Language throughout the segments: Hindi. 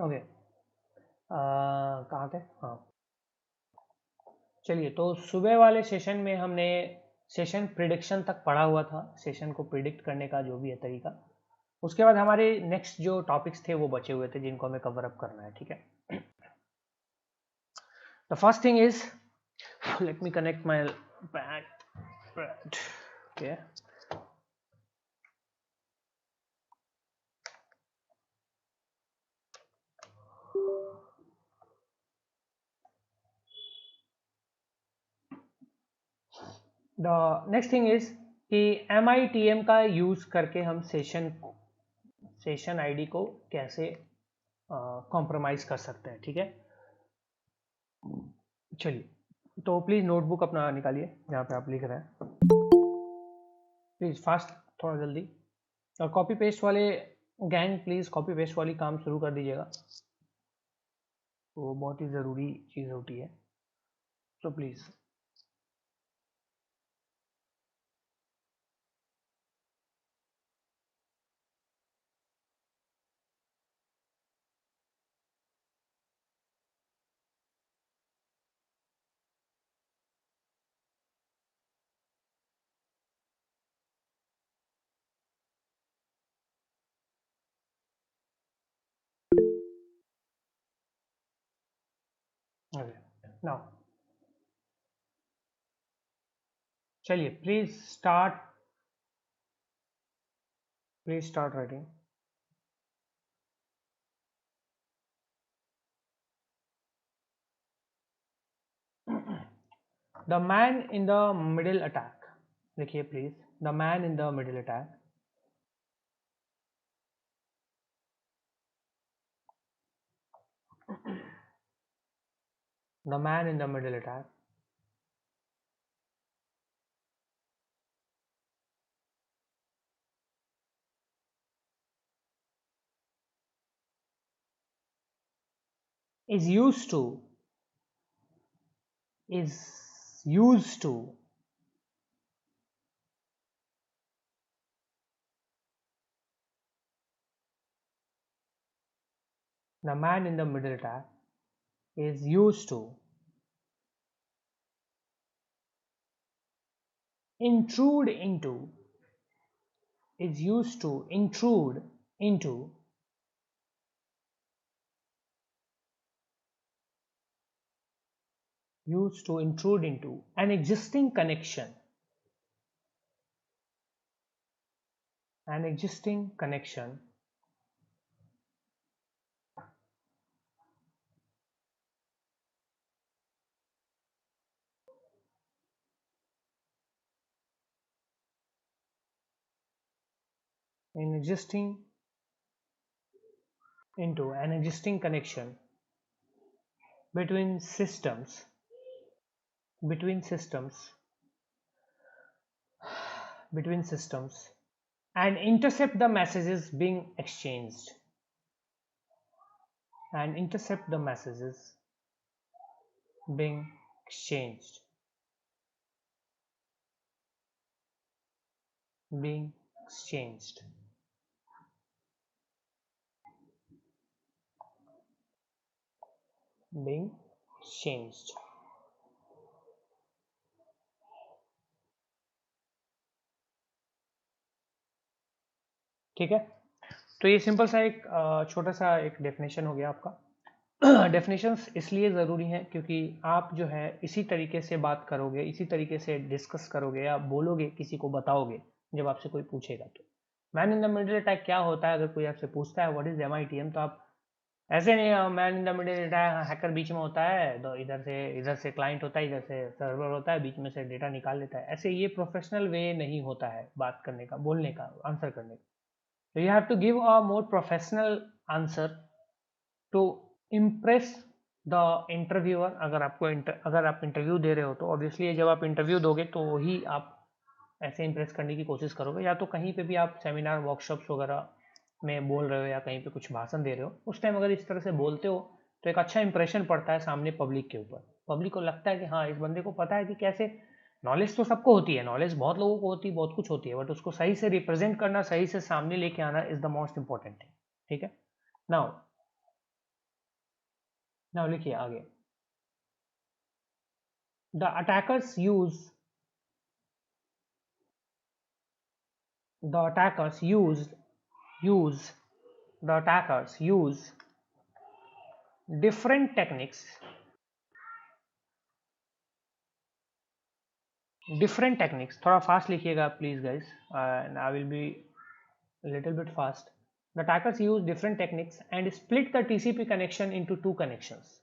ओके, कहाँ थे? हाँ, चलिए, तो सुबह वाले सेशन में हमने सेशन प्रिडिक्शन तक पढ़ा हुआ था, सेशन को प्रिडिक्ट करने का जो भी है तरीका। उसके बाद हमारे नेक्स्ट जो टॉपिक्स थे वो बचे हुए थे जिनको हमें कवर अप करना है, ठीक है। The first thing is, let me connect my pad, okay. The next thing is कि MITM का यूज करके हम सेशन आईडी को कैसे कॉम्प्रोमाइज कर सकते हैं, ठीक है। चलिए, तो प्लीज नोटबुक अपना निकालिए जहाँ पे आप लिख रहे हैं, प्लीज फास्ट, थोड़ा जल्दी। और कॉपी पेस्ट वाले गैंग प्लीज कॉपी पेस्ट वाली काम शुरू कर दीजिएगा, वो बहुत ही ज़रूरी चीज़ होती है, तो प्लीज़। ओके, नाउ चलिए, please start writing. The man in the middle attack, लिखिए please, the man in the middle attack the man in the middle attack is used to is used to the man in the middle attack is used to intrude into is used to intrude into used to intrude into an existing connection, an existing connection in existing into an existing connection between systems between systems between systems and intercept the messages being exchanged and intercept the messages being exchanged being exchanged being exchanged। ठीक है, तो ये सिंपल सा एक छोटा सा एक डेफिनेशन हो गया आपका। डेफिनेशंस इसलिए ज़रूरी हैं क्योंकि आप जो है इसी तरीके से बात करोगे, इसी तरीके से डिस्कस करोगे या बोलोगे, किसी को बताओगे जब आपसे कोई पूछेगा। तो man in the middle attack क्या होता है, अगर कोई आपसे पूछता है व्हाट इज MITM, तो आप ऐसे नहीं, man in the middle attack hacker बीच में होता है, तो इधर से क्लाइंट होता है, इधर से सर्वर होता है, बीच में से डेटा निकाल लेता है। ऐसे ये प्रोफेशनल वे नहीं होता है बात करने का, बोलने का, आंसर करने का। तो you have to give a more professional answer to impress the interviewer. अगर आप इंटरव्यू दे रहे हो तो ऑब्वियसली जब आप इंटरव्यू दोगे तो ही आप ऐसे इंप्रेस करने की कोशिश करोगे, या तो कहीं पे भी आप सेमिनार वर्कशॉप्स वगैरह में बोल रहे हो या कहीं पे कुछ भाषण दे रहे हो, उस टाइम अगर इस तरह से बोलते हो तो एक अच्छा इंप्रेशन पड़ता है सामने पब्लिक के ऊपर। पब्लिक को लगता है कि हाँ, इस बंदे को पता है कि कैसे, नॉलेज तो सबको होती है, नॉलेज बहुत लोगों को होती है, बहुत कुछ होती है, बट उसको सही से रिप्रेजेंट करना, सही से सामने लेके आना is the most important thing, ठीक है। नाउ नाउ लिखिए आगे, the attackers use the attackers use the attackers use different techniques थोड़ा फास्ट लिखिएगा please guys, and I will be a little bit fast. The attackers use different techniques and split the TCP connection into two connections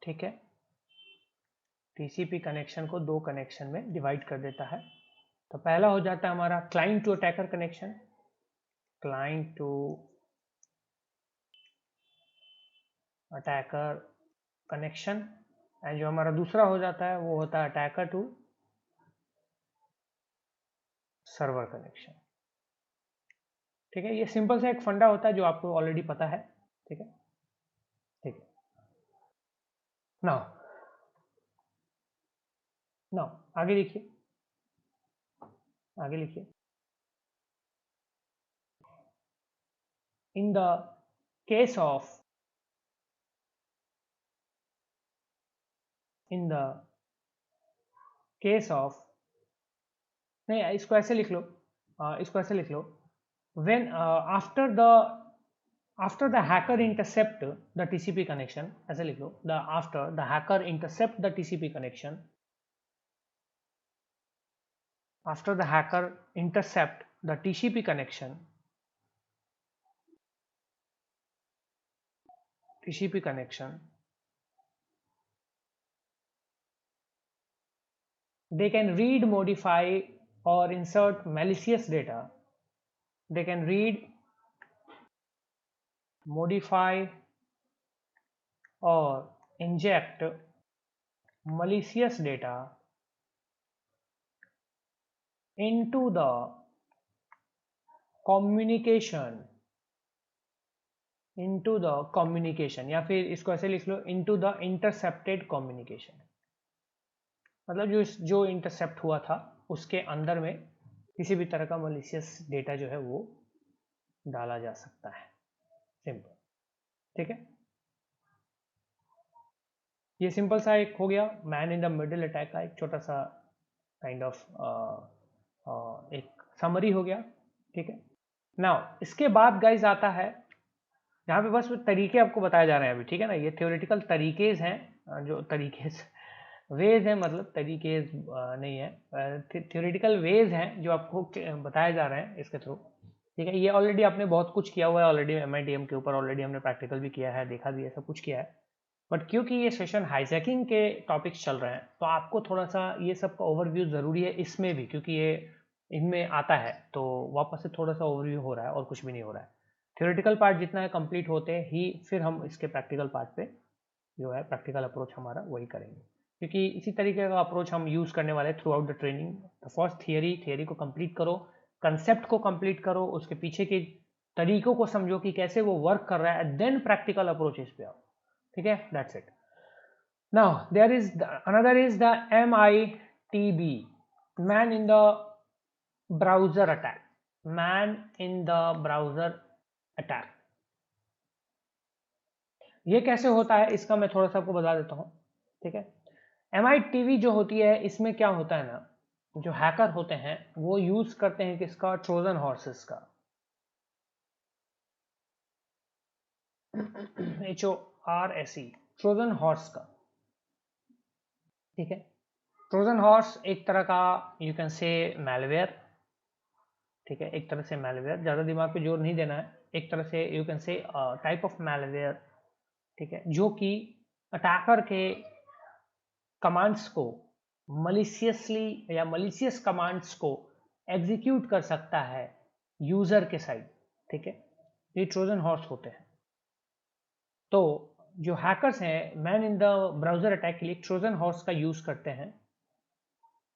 ठीक है, TCP कनेक्शन को दो कनेक्शन में डिवाइड कर देता है। तो पहला हो जाता है हमारा client to attacker connection, client to attacker connection, and जो हमारा दूसरा हो जाता है वो होता है अटैकर टू सर्वर कनेक्शन। ठीक है, ये सिंपल सा एक फंडा होता है जो आपको ऑलरेडी पता है। ठीक है, ठीक है। नाउ आगे लिखिए, आगे लिखिए। इन द केस ऑफ नहीं, इसको ऐसे लिख लो, when after the hacker intercept the TCP connection, ऐसे लिख लो, after the hacker intercept the TCP connection, after the hacker intercept the TCP connection, they can read, modify or insert malicious data. They can read, modify or inject malicious data into the communication, या फिर इसको ऐसे लिख लो, into the intercepted communication। मतलब जो इंटरसेप्ट हुआ था उसके अंदर में किसी भी तरह का मलिशियस डेटा जो है वो डाला जा सकता है। सिंपल, ठीक है। ये सिंपल सा एक हो गया man in the middle attack का एक छोटा सा काइंड ऑफ एक समरी हो गया। ठीक है, नाउ इसके बाद गाइज आता है, यहाँ पे बस तरीके आपको बताए जा रहे हैं अभी। ठीक है ना, ये थ्योरेटिकल तरीके हैं, जो तरीके वेज हैं, मतलब तरीके नहीं है, थ्योरेटिकल वेज हैं जो आपको बताए जा रहे हैं इसके थ्रू। ठीक है, ये ऑलरेडी आपने बहुत कुछ किया हुआ है ऑलरेडी, MITM के ऊपर ऑलरेडी हमने प्रैक्टिकल भी किया है, देखा भी है, सब कुछ किया है। बट क्योंकि ये सेशन हाईजैकिंग के टॉपिक्स चल रहे हैं तो आपको थोड़ा सा ये सब का ओवरव्यू ज़रूरी है इसमें भी, क्योंकि ये इनमें आता है तो वापस से थोड़ा सा ओवरव्यू हो रहा है और कुछ भी नहीं हो रहा है। थ्योरेटिकल पार्ट जितना है कंप्लीट होते ही फिर हम इसके प्रैक्टिकल पार्ट पे जो है प्रैक्टिकल अप्रोच हमारा वही करेंगे, क्योंकि इसी तरीके का अप्रोच हम यूज़ करने वाले through out the training. First theory को कंप्लीट करो, कंसेप्ट को कंप्लीट करो, उसके पीछे के तरीकों को समझो कि कैसे वो वर्क कर रहा है, देन प्रैक्टिकल अप्रोचेस पे आओ। ठीक है, that's it. Now there is another is the MITB, man in the browser attack. Man in the browser attack ये कैसे होता है इसका मैं थोड़ा सा आपको बता देता हूँ। ठीक है, MITB जो होती है इसमें क्या होता है ना, जो हैकर होते हैं वो यूज करते हैं किसका, ट्रोजन हॉर्सेस का, HORSE, ट्रोजन हॉर्स का। ठीक है, ट्रोजन हॉर्स एक तरह का यू कैन से मैलवेयर। ठीक है, एक तरह से मैलवेयर, ज्यादा दिमाग पे जोर नहीं देना है, एक तरह से यू कैन से टाइप ऑफ मैलवेयर। ठीक है, जो कि अटैकर के कमांड्स को मलिशियसली या मलिशियस कमांड्स को एग्जीक्यूट कर सकता है यूजर के साइड। ठीक है, ये ट्रोजन हॉर्स होते हैं। तो जो हैकर्स हैं man in the browser attack के लिए ट्रोजन हॉर्स का यूज करते हैं,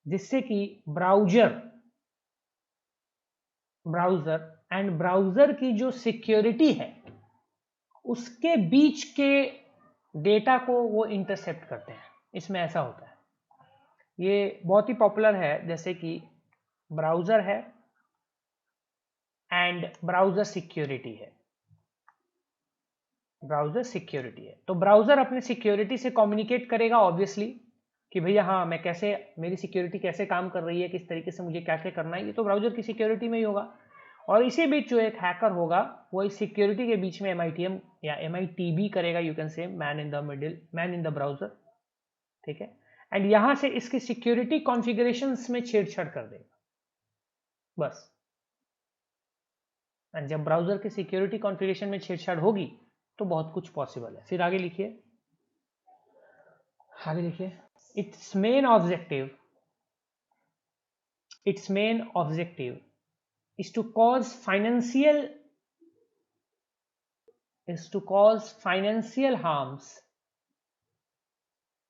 जिससे कि ब्राउजर एंड ब्राउजर की जो सिक्योरिटी है उसके बीच के डेटा को वो इंटरसेप्ट करते हैं। इसमें ऐसा होता है, ये बहुत ही पॉपुलर है, जैसे कि ब्राउज़र है एंड ब्राउज़र सिक्योरिटी है। ब्राउज़र सिक्योरिटी है, तो ब्राउज़र अपने सिक्योरिटी से कम्युनिकेट करेगा ऑब्वियसली कि भैया हाँ मैं कैसे, मेरी सिक्योरिटी कैसे काम कर रही है, किस तरीके से मुझे क्या क्या करना है, ये तो ब्राउज़र की सिक्योरिटी में ही होगा। और इसी बीच जो एक हैकर होगा वो इस सिक्योरिटी के बीच में MITM या MITB करेगा, यू कैन से man in the middle, man in the browser, ठीक है। एंड यहां से इसकी सिक्योरिटी कॉन्फ़िगरेशंस में छेड़छाड़ कर देगा बस। एंड जब ब्राउज़र की सिक्योरिटी कॉन्फ़िगरेशन में छेड़छाड़ होगी तो बहुत कुछ पॉसिबल है। फिर आगे लिखिए, आगे लिखिए, its main objective is to cause financial harms.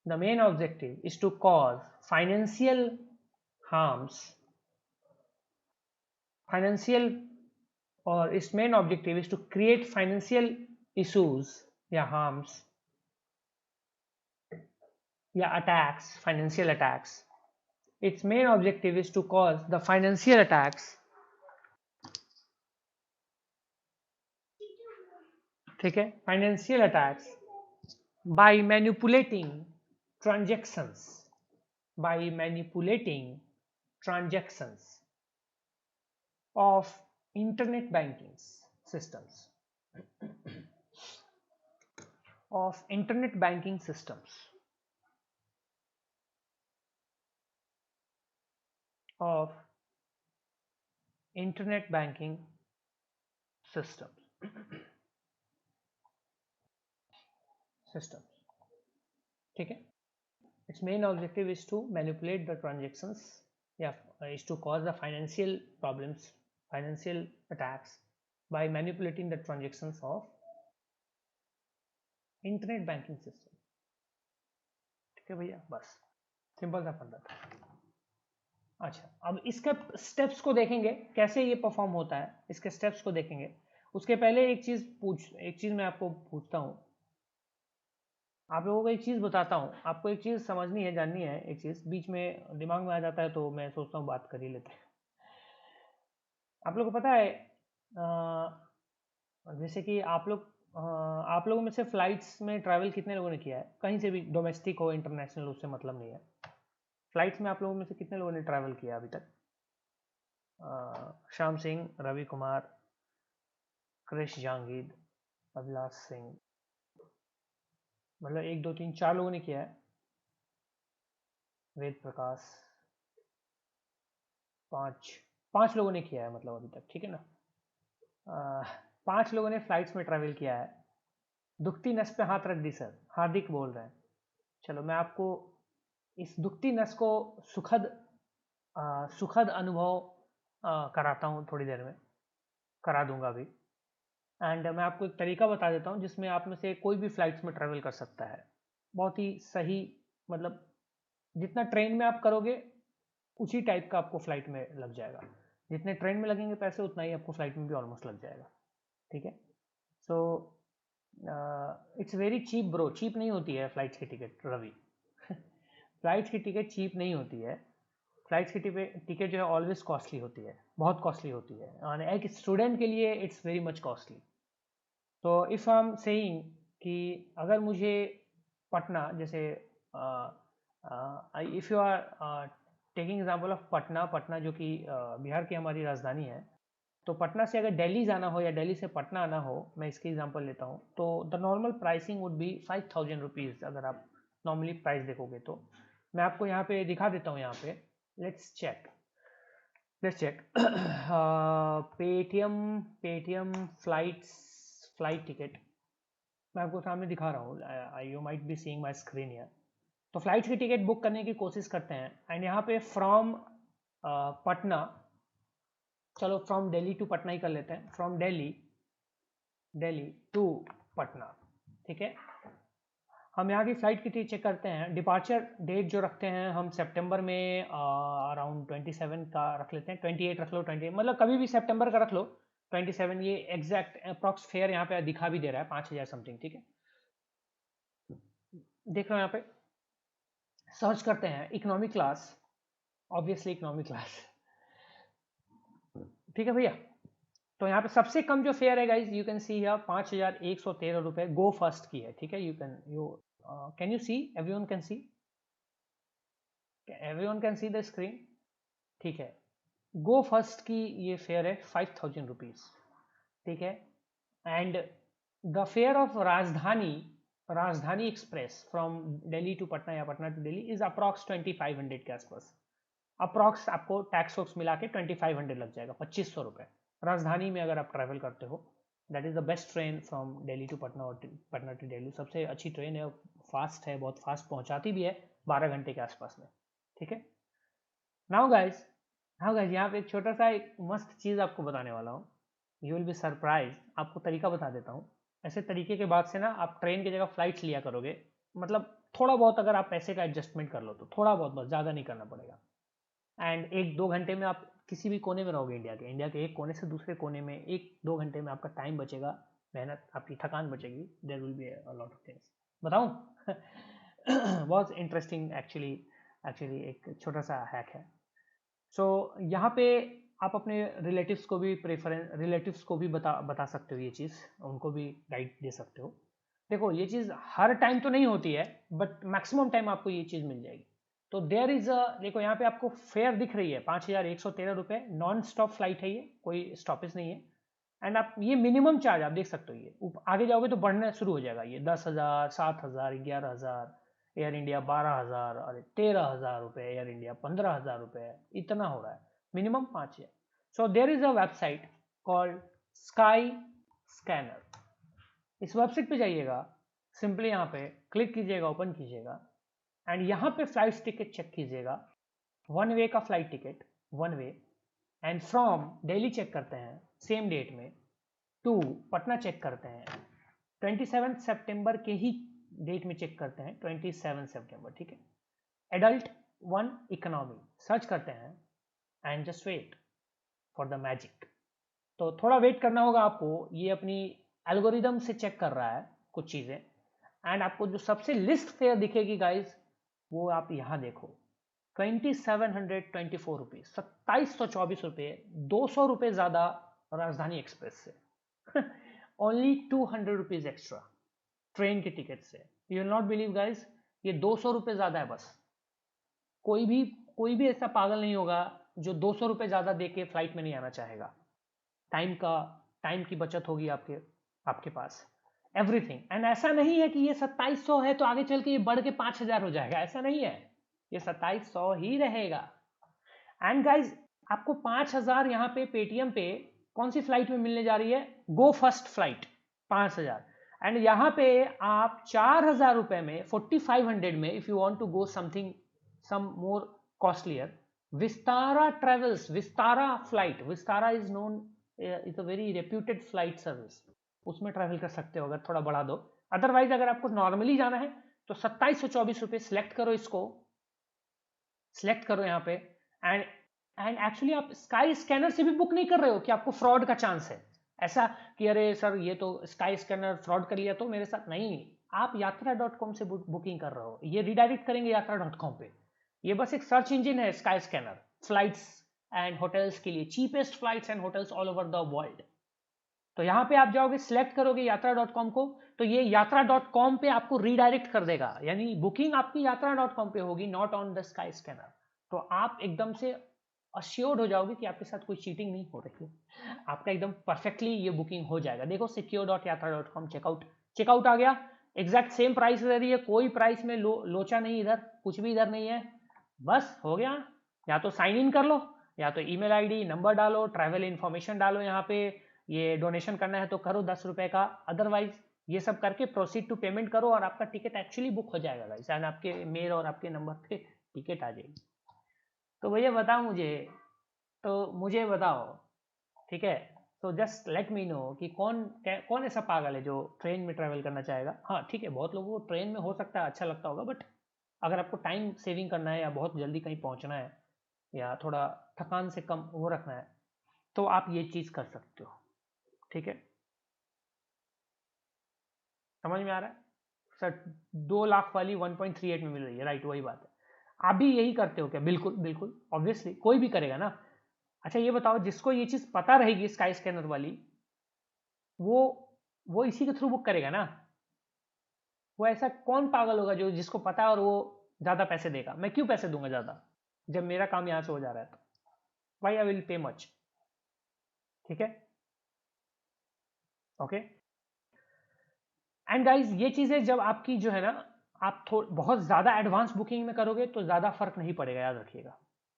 The main objective is to cause financial harms. Or its main objective is to create financial issues या harms या attacks, financial attacks. Its main objective is to cause the financial attacks, ठीक है, financial attacks by manipulating transactions, of internet banking systems, of internet banking systems, of internet banking systems, ठीक है। Its main objective is to manipulate the transactions, is to cause the financial problems, financial attacks by manipulating the transactions of internet banking system, ठीक है भैया, बस सिंपल सा फंडा था। अच्छा, अब इसके स्टेप्स को देखेंगे कैसे ये परफॉर्म होता है, इसके स्टेप्स को देखेंगे। उसके पहले एक चीज मैं आपको पूछता हूँ, आप लोगों को एक चीज़ बताता हूँ, आपको एक चीज़ समझनी है, जाननी है, एक चीज़ बीच में दिमाग में आ जाता है तो मैं सोचता हूँ बात कर ही लेते हैं। आप लोगों को पता है जैसे कि आप लोगों में से फ्लाइट्स में ट्रैवल कितने लोगों ने किया है, कहीं से भी, डोमेस्टिक हो इंटरनेशनल, उससे मतलब नहीं है। फ्लाइट्स में आप लोगों में से कितने लोगों ने ट्रैवल किया अभी तक? श्याम सिंह, रवि कुमार, क्रिश जहांगीर, अभिलाष सिंह, मतलब 1 2 3 4 लोगों ने किया है। वेद प्रकाश, 5 लोगों ने किया है मतलब अभी तक, ठीक है ना। 5 लोगों ने फ्लाइट्स में ट्रैवल किया है। दुखती नस पे हाथ रख दी सर, हार्दिक बोल रहे हैं। चलो मैं आपको इस दुखती नस को सुखद अनुभव कराता हूँ, थोड़ी देर में करा दूंगा अभी। एंड मैं आपको एक तरीका बता देता हूँ जिसमें आप में से कोई भी फ्लाइट्स में ट्रैवल कर सकता है, बहुत ही सही, मतलब जितना ट्रेन में आप करोगे उसी टाइप का आपको फ्लाइट में लग जाएगा। जितने ट्रेन में लगेंगे पैसे उतना ही आपको फ्लाइट में भी ऑलमोस्ट लग जाएगा, ठीक है। So it's very cheap bro, cheap नहीं होती है फ्लाइट्स की टिकट रवि। फ्लाइट्स की टिकट चीप नहीं होती है। फ्लाइट्स की टिकट जो है ऑलवेज कॉस्टली होती है, बहुत कॉस्टली होती है, और एक स्टूडेंट के लिए इट्स वेरी मच कॉस्टली। तो इफ़ आई एम सेइंग कि अगर मुझे पटना, जैसे if you are taking example of Patna जो कि बिहार की हमारी राजधानी है, तो पटना से अगर दिल्ली जाना हो या दिल्ली से पटना आना हो, मैं इसकी एग्जांपल लेता हूँ, तो the normal pricing would be 5000 rupees. अगर आप नॉर्मली प्राइस देखोगे तो मैं आपको यहाँ पे दिखा देता हूँ, यहाँ पे let's check Paytm flight ticket मैं आपको सामने दिखा रहा हूँ, you might be seeing my screen here. तो फ्लाइट की टिकट बुक करने की कोशिश करते हैं, एंड यहाँ पे फ्रॉम पटना, चलो फ्रॉम दिल्ली टू पटना ही कर लेते हैं, फ्रॉम दिल्ली टू पटना, ठीक है। हम यहाँ की फ्लाइट की टिकट चेक करते हैं। डिपार्चर डेट जो रखते हैं हम सितंबर में अराउंड 27 का रख लेते हैं, 28 रख लो, 28 मतलब कभी भी सितंबर का रख लो, 27 ये एग्जैक्ट अप्रॉक्स फेयर यहाँ पे दिखा भी दे रहा है, 5000 समथिंग, ठीक है। देख रहे हो यहाँ पे सर्च करते हैं economy class, obviously economy class, ठीक है भैया। तो यहाँ पे सबसे कम जो फेयर है guys, you can see here 5,113 रुपए गो फर्स्ट की है, ठीक है। Can you see, everyone can see, everyone can see the screen, ठीक है। गो फर्स्ट की ये फेयर है 5,000 रुपीज, ठीक है। And the fare of Rajdhani express from Delhi to Patna या Patna to Delhi is approx 2500 के आसपास, अप्रॉक्स आपको टैक्स वैक्स मिला के 2500 लग जाएगा, 2500 रुपये राजधानी में अगर आप ट्रैवल करते हो। That is the best train from Delhi to Patna और पटना टू दिल्ली, सबसे अच्छी ट्रेन है, फास्ट है, बहुत फास्ट पहुंचाती भी है 12 घंटे के आसपास में, ठीक है। नाउ गाइज, यहाँ पे एक छोटा सा एक मस्त चीज़ आपको बताने वाला हूँ, यू विल बी सरप्राइज। आपको तरीका बता देता हूँ, ऐसे तरीके के बाद से ना आप ट्रेन की जगह फ्लाइट्स लिया करोगे, मतलब थोड़ा बहुत अगर आप पैसे का एडजस्टमेंट कर लो तो थोड़ा बहुत, बस ज़्यादा नहीं करना पड़ेगा। एंड 1-2 घंटे में आप किसी भी कोने में रहोगे, इंडिया के एक कोने से दूसरे कोने में 1-2 घंटे में आपका टाइम बचेगा, मेहनत, आपकी थकान बचेगी, there will be a lot of things. बताऊं? बहुत इंटरेस्टिंग एक्चुअली एक छोटा सा हैक है। सो यहाँ पे आप अपने रिलेटिव्स को भी बता सकते हो ये चीज़, उनको भी गाइड दे सकते हो। देखो ये चीज़ हर टाइम तो नहीं होती है, बट मैक्सिमम टाइम आपको ये चीज़ मिल जाएगी। तो देयर इज देखो यहाँ पे आपको फेयर दिख रही है 5,113 रुपये, नॉन स्टॉप फ्लाइट है, ये कोई स्टॉपेज नहीं है। एंड आप ये मिनिमम चार्ज आप देख सकते हो, ये आगे जाओगे तो बढ़ना शुरू हो जाएगा, ये 10,000, 7,000, 11,000, एयर इंडिया 12,000, अरे 13,000 रुपये, एयर इंडिया 15,000 रुपये, इतना हो रहा है, minimum 5,000। So there is a website called Skyscanner. इस वेबसाइट पे जाइएगा, सिंपली यहाँ पे क्लिक कीजिएगा, ओपन कीजिएगा, एंड यहाँ पे फ्लाइट टिकट चेक कीजिएगा, 1 वे का flight ticket, 1 way, and from Delhi check करते हैं सेम डेट में, टू पटना चेक करते हैं 27 सितंबर के ही डेट में चेक करते हैं, 27 सितंबर, ठीक है। एडल्ट 1 इकोनॉमी सर्च करते हैं, and just wait for the magic. तो थोड़ा वेट करना होगा आपको, ये अपनी एल्गोरिदम से चेक कर रहा है कुछ चीज़ें, एंड आपको जो सबसे लिस्ट फेयर दिखेगी गाइज, वो आप यहाँ देखो, 2,724 रुपीज, 2,724 रुपये, 200 रुपये ज़्यादा राजधानी एक्सप्रेस से। ओनली 200 रुपीज एक्स्ट्रा ट्रेन के टिकट से। You will not believe guys, ये 200 रुपये ज़्यादा है बस। कोई भी ऐसा पागल नहीं होगा जो 200 रुपये ज़्यादा दे के फ्लाइट में नहीं आना चाहेगा। टाइम की बचत होगी आपके पास, एवरीथिंग। एंड ऐसा नहीं है कि ये 2,700 है तो आगे चल के ये बढ़ के 5,000 हो जाएगा, ऐसा नहीं है, ये 2,700 ही रहेगा। एंड गाइज आपको 5,000 यहाँ पे पेटीएम पे कौन सी फ्लाइट में मिलने जा रही है, गो फर्स्ट फ्लाइट 5,000। एंड यहाँ पे आप 4,000 रुपए में, 4,500 में, if you want to go something some more costlier, Vistara travels, Vistara flight, Vistara is known, is a very reputed flight service, उसमें ट्रैवल कर सकते हो अगर थोड़ा बढ़ा दो। अदरवाइज अगर आपको नॉर्मली जाना है तो 2,724 रुपये सिलेक्ट करो, इसको सिलेक्ट करो यहाँ पे। एंड एक्चुअली आप स्काई स्कैनर से भी बुक नहीं कर रहे हो कि आपको फ्रॉड का चांस है, ऐसा कि अरे सर ये तो स्काई स्कैनर फ्रॉड कर लिया तो मेरे साथ, नहीं, आप यात्रा.com से बुकिंग कर रहे हो, ये रिडायरेक्ट करेंगे यात्रा.com पे। ये बस एक सर्च इंजन है sky scanner, flights and hotels के लिए, cheapest flights and hotels all over the world. तो यहाँ पे आप जाओगे, सिलेक्ट करोगे यात्रा.com को, तो ये यात्रा.com पे आपको रीडायरेक्ट कर देगा, यानी बुकिंग आपकी यात्रा.com पे होगी, not on the sky scanner. तो आप एकदम से अश्योर्ड हो जाओगे कि आपके साथ कोई चीटिंग नहीं हो रही है, आपका एकदम परफेक्टली ये बुकिंग हो जाएगा। देखो secure.yatra.com चेकआउट आ गया, एग्जैक्ट सेम प्राइस रह रही है, कोई प्राइस में लोचा नहीं, इधर कुछ भी इधर नहीं है, बस हो गया। या तो साइन इन कर लो, या तो ईमेल आईडी नंबर डालो, ट्रैवल इन्फॉर्मेशन डालो, यहाँ पे ये डोनेशन करना है तो करो 10 रुपए का, अदरवाइज ये सब करके प्रोसीड टू पेमेंट करो और आपका टिकट एक्चुअली बुक हो जाएगा गाइस, एंड आपके मेल और आपके नंबर पे टिकट आ जाएगी। तो भैया बताओ मुझे बताओ, ठीक है। तो जस्ट लेट मी नो कि कौन ऐसा पागल है जो ट्रेन में ट्रैवल करना चाहेगा। हाँ ठीक है, बहुत लोगों को ट्रेन में हो सकता है अच्छा लगता होगा, बट अगर आपको टाइम सेविंग करना है या बहुत जल्दी कहीं पहुंचना है या थोड़ा थकान से कम वो रखना है, तो आप ये चीज़ कर सकते हो, ठीक है। समझ में आ रहा है सर? 2 लाख वाली 1.38 में मिल रही है, राइट, वही बात है। आप भी यही करते हो क्या? बिल्कुल बिल्कुल, ऑब्वियसली कोई भी करेगा ना। अच्छा ये बताओ, जिसको ये चीज पता रहेगी स्काई स्कैनर वाली, वो वो इसी के थ्रू बुक करेगा ना। वो ऐसा कौन पागल होगा जो जिसको पता है और वो ज्यादा पैसे देगा? मैं क्यों पैसे दूंगा ज्यादा जब मेरा काम यहां से हो जा रहा है? तो why I will pay much? ठीक है, ओके। एंड गाइज ये चीजें जब आपकी जो है ना, आप बहुत ज्यादा एडवांस बुकिंग में करोगे तो ज्यादा फर्क नहीं पड़ेगा, याद रखिएगा।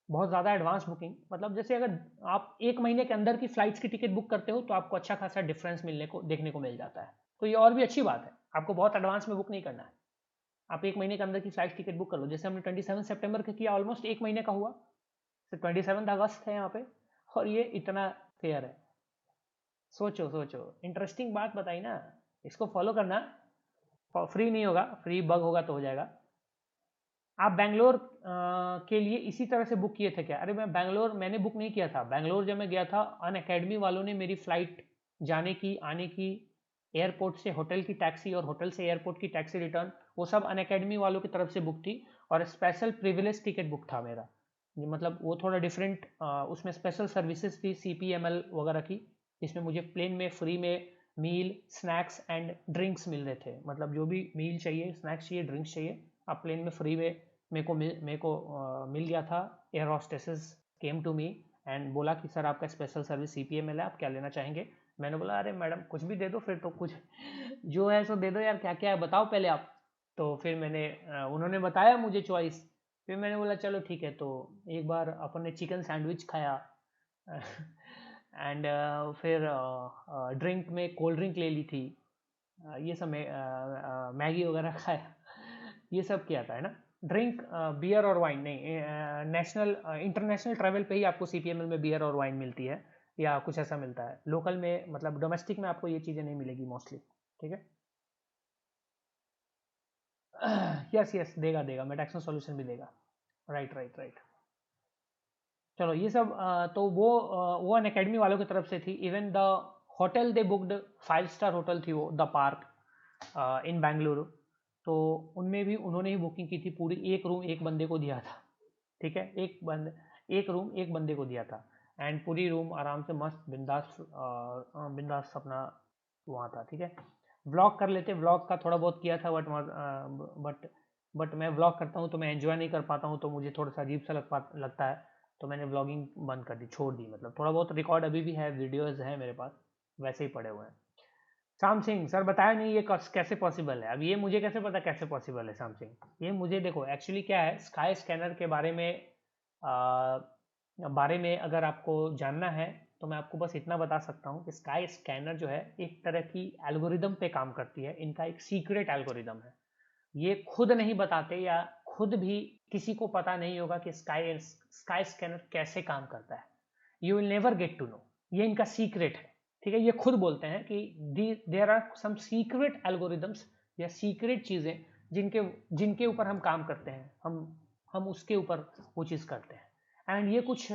बहुत ज्यादा एडवांस बुकिंग मतलब जैसे अगर आप 1 महीने के अंदर की फ्लाइट्स की टिकट बुक करते हो तो आपको अच्छा खासा डिफरेंस मिलने को देखने को मिल जाता है। तो ये और भी अच्छी बात है, आपको बहुत एडवांस में बुक नहीं करना है। आप 1 महीने के अंदर की फ्लाइट टिकट बुक कर लो, जैसे हमने 27 सितंबर का किया, ऑलमोस्ट 1 महीने का हुआ। तो 27 अगस्त है यहाँ पे, और ये इतना फेयर है। सोचो सोचो, इंटरेस्टिंग बात बताई ना, इसको फॉलो करना। फ्री नहीं होगा, फ्री बग होगा तो हो जाएगा। आप बैंगलोर के लिए इसी तरह से बुक किए थे क्या? अरे मैं बैंगलोर मैंने बुक नहीं किया था। बैंगलोर जब मैं गया था, अन अकेडमी वालों ने मेरी फ्लाइट जाने की, आने की, एयरपोर्ट से होटल की टैक्सी और होटल से एयरपोर्ट की टैक्सी रिटर्न, वो सब अन अकेडमी वालों की तरफ से बुक थी। और स्पेशल प्रिविलेज टिकट बुक था मेरा। मतलब वो थोड़ा डिफरेंट, उसमें स्पेशल सर्विसेज थी CPML वगैरह की, जिसमें मुझे प्लेन में फ्री में मील, स्नैक्स एंड ड्रिंक्स मिल रहे थे। मतलब जो भी मील चाहिए, स्नैक्स चाहिए, ड्रिंक्स चाहिए, आप प्लेन में फ्री में मिल गया था। Air hostesses came to me and बोला कि सर आपका स्पेशल सर्विस CPML है, आप क्या लेना चाहेंगे? मैंने बोला अरे मैडम कुछ भी दे दो फिर तो, कुछ जो है सो दे दो यार, क्या क्या है बताओ पहले आप। तो फिर उन्होंने बताया मुझे चॉइस। फिर मैंने बोला चलो ठीक है। तो एक बार अपन ने चिकन सैंडविच खाया एंड फिर ड्रिंक में कोल्ड ड्रिंक ले ली थी। ये सब मैगी वगैरह खाया, ये सब किया था, है ना। ड्रिंक बियर और वाइन नहीं, नेशनल इंटरनेशनल ट्रैवल पे ही आपको CPML में बियर और वाइन मिलती है, या कुछ ऐसा मिलता है। लोकल में मतलब डोमेस्टिक में आपको ये चीज़ें नहीं मिलेगी मोस्टली। ठीक है। यस यस, देगा देगा, मेटाक्सन सॉल्यूशन भी देगा। Right right right. चलो ये सब तो वो अन अकेडमी वालों की तरफ से थी। Even the hotel they booked, 5 star hotel थी वो, द पार्क इन बेंगलुरु। तो उनमें भी उन्होंने ही बुकिंग की थी पूरी। एक रूम एक बंदे को दिया था। ठीक है, एक रूम एक बंदे को दिया था। एंड पूरी रूम आराम से मस्त बिंदास बिंदास अपना वहाँ था। ठीक है। व्लॉग कर लेते, व्लॉग का थोड़ा बहुत किया था, बट मैं व्लॉग करता हूँ तो मैं एंजॉय नहीं कर पाता हूँ, तो मुझे थोड़ा सा अजीब सा लगता है। तो मैंने व्लॉगिंग बंद कर दी, छोड़ दी। मतलब थोड़ा बहुत रिकॉर्ड अभी भी है, वीडियोज है मेरे पास, वैसे ही पड़े हुए हैं। शाम सिंह सर बताया नहीं ये कैसे पॉसिबल है? अब ये मुझे कैसे पता कैसे पॉसिबल है शाम सिंह? ये मुझे देखो, एक्चुअली क्या है, स्काई स्कैनर के बारे में अगर आपको जानना है तो मैं आपको बस इतना बता सकता हूँ कि स्काई स्कैनर जो है एक तरह की एल्गोरिदम पे काम करती है। इनका एक सीक्रेट एल्गोरिदम है। ये खुद नहीं बताते, या खुद भी किसी को पता नहीं होगा कि स्काई स्कैनर कैसे काम करता है। You will never get to know. ये इनका सीक्रेट है। ठीक है, ये खुद बोलते हैं कि there are some secret algorithms, या सीक्रेट चीजें जिनके जिनके ऊपर हम काम करते हैं, हम उसके ऊपर वो चीज करते हैं। एंड ये कुछ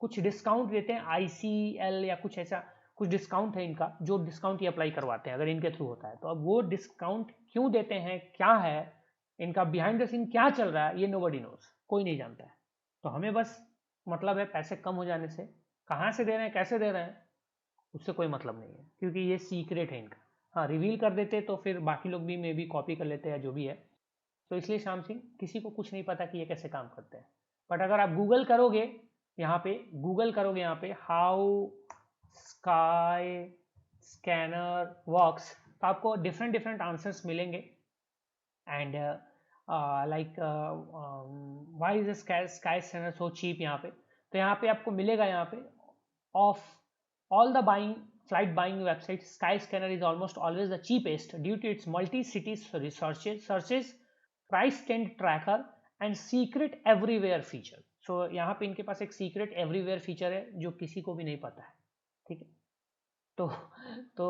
कुछ डिस्काउंट देते हैं, ICL या कुछ ऐसा कुछ डिस्काउंट है इनका, जो डिस्काउंट ये अप्लाई करवाते हैं अगर इनके थ्रू होता है। तो अब वो डिस्काउंट क्यों देते हैं, क्या है इनका बिहाइंड द सीन, क्या चल रहा है, ये नोबडी नोज, कोई नहीं जानता है। तो हमें बस मतलब है पैसे कम हो जाने से, कहाँ से दे रहे हैं, कैसे दे रहे हैं, उससे कोई मतलब नहीं है, क्योंकि ये सीक्रेट है इनका। हाँ, रिवील कर देते तो फिर बाकी लोग भी मे बी कॉपी कर लेते हैं, जो भी है। तो इसलिए श्याम सिंह, किसी को कुछ नहीं पता कि ये कैसे काम करते हैं। बट अगर आप गूगल करोगे, यहाँ पे हाउ स्काई स्कैनर वर्क्स, तो आपको डिफरेंट डिफरेंट आंसर्स मिलेंगे। And like why is Skyscanner so cheap यहाँ पे। तो यहाँ पे आपको मिलेगा, यहाँ पे of all the flight buying websites, Skyscanner is almost always the cheapest due to its multi-city searches, price trend tracker and secret everywhere feature. So यहाँ पे इनके पास एक secret everywhere feature है जो किसी को भी नहीं पता है। ठीक है। तो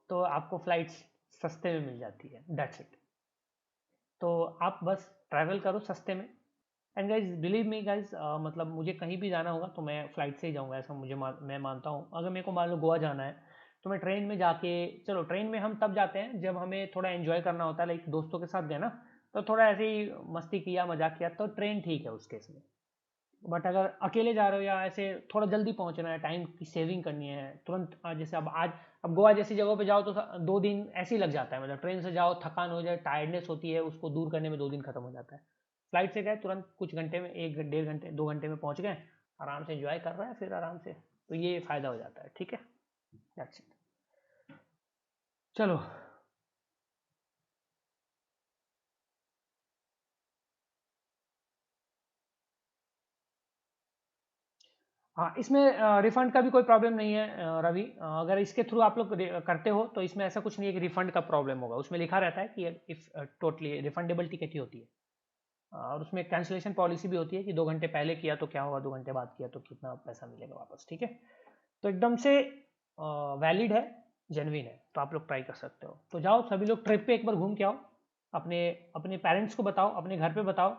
तो आपको फ्लाइट्स सस्ते में मिल जाती है, दैट्स इट। तो आप बस ट्रैवल करो सस्ते में। And guys believe me guys, मतलब मुझे कहीं भी जाना होगा तो मैं फ़्लाइट से ही जाऊँगा, ऐसा मैं मानता हूँ। अगर मेरे को मान लो गोवा जाना है तो मैं ट्रेन में जाके, चलो ट्रेन में हम तब जाते हैं जब हमें थोड़ा एंजॉय करना होता है, लाइक दोस्तों के साथ गए ना, तो थोड़ा ऐसे ही मस्ती किया, मजाक किया, तो ट्रेन ठीक है उस केस में। बट अगर अकेले जा रहे हो या ऐसे थोड़ा जल्दी पहुंचना है, टाइम की सेविंग करनी है तुरंत, जैसे अब गोवा जैसी जगहों पे जाओ तो 2 दिन ऐसे ही लग जाता है, मतलब ट्रेन से जाओ, थकान हो जाए, टायर्डनेस होती है, उसको दूर करने में 2 दिन खत्म हो जाता है। फ्लाइट से गए तुरंत कुछ घंटे में, 1 डेढ़ घंटे 2 घंटे में पहुंच गए, आराम से एंजॉय कर रहे हैं फिर आराम से, तो ये फायदा हो जाता है। ठीक है, दैट्स इट। चलो, हाँ, इसमें रिफंड का भी कोई प्रॉब्लम नहीं है रवि। अगर इसके थ्रू आप लोग करते हो तो इसमें ऐसा कुछ नहीं है कि रिफंड का प्रॉब्लम होगा। उसमें लिखा रहता है कि इफ टोटली रिफंडेबल टिकट ही होती है। और उसमें कैंसिलेशन पॉलिसी भी होती है कि 2 घंटे पहले किया तो क्या होगा, 2 घंटे बाद किया तो कितना पैसा मिलेगा वापस। ठीक है, तो एकदम से वैलिड है, जेन्युइन है, तो आप लोग ट्राई कर सकते हो। तो जाओ सभी लोग ट्रिप पे एक बार घूम के आओ, अपने अपने पेरेंट्स को बताओ, अपने घर पे बताओ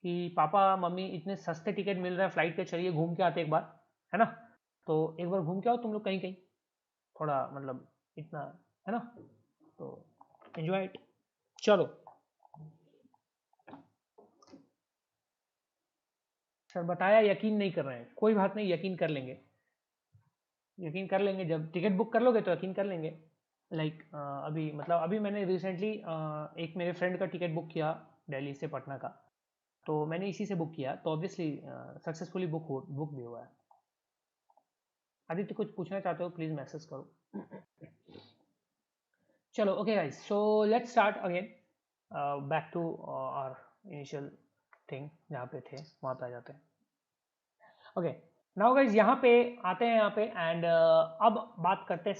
कि पापा मम्मी इतने सस्ते टिकट मिल रहा है फ्लाइट के, चलिए घूम के आते एक बार, है ना। तो एक बार घूम के आओ तुम लोग कहीं कहीं, थोड़ा मतलब इतना, है ना, तो एंजॉय इट। चलो सर, बताया यकीन नहीं कर रहे हैं, कोई बात नहीं, यकीन कर लेंगे, यकीन कर लेंगे, जब टिकट बुक कर लोगे तो यकीन कर लेंगे। लाइक अभी मतलब अभी मैंने रिसेंटली एक मेरे फ्रेंड का टिकट बुक किया दिल्ली से पटना का, तो मैंने इसी से बुक किया, तो ऑब्वियसली सक्सेसफुली बुक भी हुआ है। आदित्य कुछ पूछना चाहते हो प्लीज मैसेज करो। चलो okay guys, so let's start again, back to our initial thing, जहाँ पे थे वहाँ पे आ जाते हैं। ओके, नाउ गाइस यहाँ पे आते हैं, यहाँ पे एंड अब बात करते हैं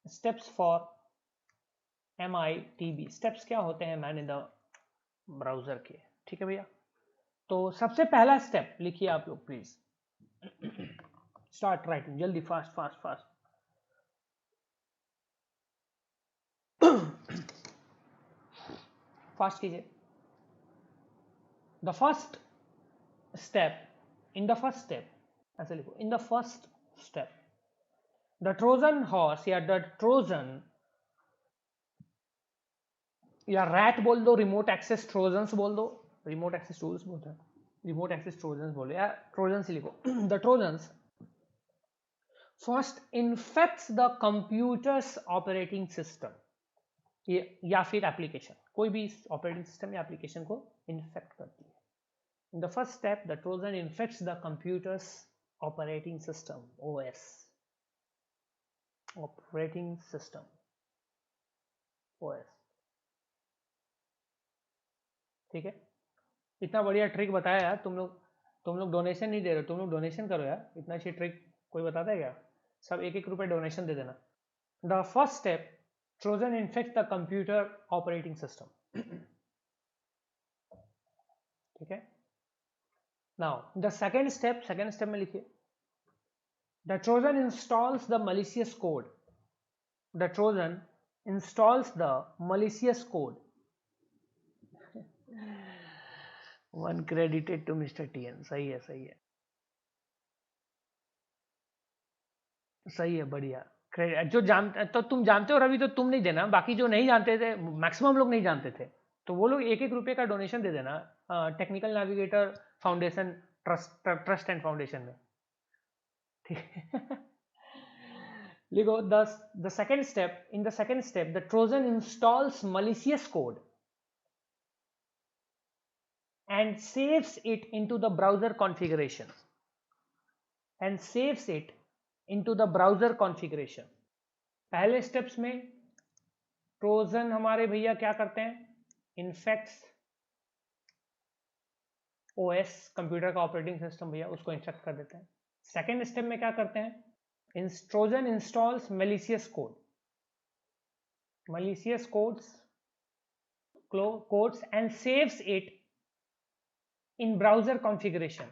स्टेप्स फॉर MITB। स्टेप्स क्या होते हैं मैन इन द ब्राउजर के। ठीक है भैया, तो सबसे पहला स्टेप लिखिए आप लोग प्लीज, स्टार्ट राइटिंग जल्दी, फास्ट फास्ट फास्ट। फास्ट कीजिए। The first step, in the first step, ऐसे लिखो, in the first step the Trojan horse या द ट्रोजन या रैट बोल दो, रिमोट एक्सेस ट्रोजन्स बोल दो, रिमोट एक्सेस टूल्स बोलते हैं, रिमोट एक्सेस ट्रोजन्स बोलो या ट्रोजन्स ही लिखो। The trojans first infects the computers operating system, ये या फिर एप्लीकेशन, कोई भी ऑपरेटिंग सिस्टम या एप्लीकेशन को इन्फेक्ट करती है। In the first step, the Trojan infects the computer's operating system, OS, operating system, OS। ठीक है, इतना बढ़िया ट्रिक बताया यार तुम लोग डोनेशन नहीं दे रहे हो, तुम लोग डोनेशन करो यार, इतना अच्छी ट्रिक कोई बताता है क्या? सब 1-1 रुपए डोनेशन दे देना। The first step, Trojan infect the computer operating system. ठीक है, नाउ द सेकेंड स्टेप में लिखिए, the Trojan installs the malicious code, the Trojan installs the malicious code। 1 credited to Mr. TN। सही है, सही है, सही है, बढ़िया। जो जानते तो तुम जानते हो रवि, तो तुम नहीं देना, बाकी जो नहीं जानते थे, मैक्सिमम लोग नहीं जानते थे, तो वो लोग 1-1 रुपए का डोनेशन दे देना technical navigator foundation, trust and foundation में। ठीक लिखो, the second step, in the second step the Trojan installs malicious code and saves it into the browser configuration, and saves it into the browser configuration। पहले स्टेप्स में ट्रोजन हमारे भैया क्या करते हैं, इन्फेक्ट्स OS, कंप्यूटर का ऑपरेटिंग सिस्टम भैया, उसको इन्फेक्ट कर देते हैं। सेकेंड स्टेप में क्या करते हैं, Trojan installs malicious code, malicious codes and saves it in browser configuration।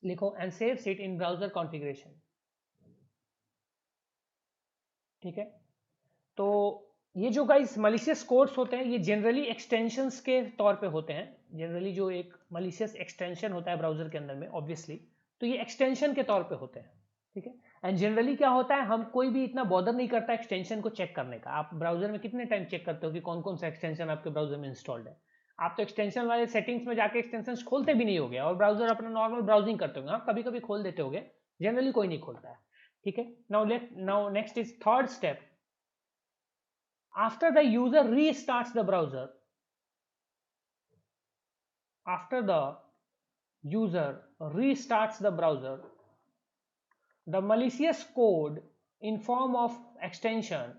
लिखो, and saves it in browser configuration। ठीक है, तो ये जो गाइस मलिशियस कोड्स होते हैं, ये जनरली एक्सटेंशंस के तौर पे होते हैं। जनरली जो एक मलिशियस एक्सटेंशन होता है ब्राउजर के अंदर में, ऑब्वियसली, तो ये एक्सटेंशन के तौर पे होते हैं। ठीक है, एंड जनरली क्या होता है, हम कोई भी इतना बॉदर नहीं करता एक्सटेंशन को चेक करने का। आप ब्राउजर में कितने टाइम चेक करते हो कि कौन कौन सा एक्सटेंशन आपके ब्राउजर में इंस्टॉल्ड है? आप तो एक्सटेंशन वाले सेटिंग्स में जाके एक्सटेंशन खोलते भी नहीं होगे और ब्राउजर अपना नॉर्मल ब्राउजिंग करते होंगे। हाँ, कभी कभी खोल देते होगे, जनरली कोई नहीं खोलता है। ठीक है, now next is third step. After the user restarts the browser, after the user restarts the browser, the malicious code in form of extension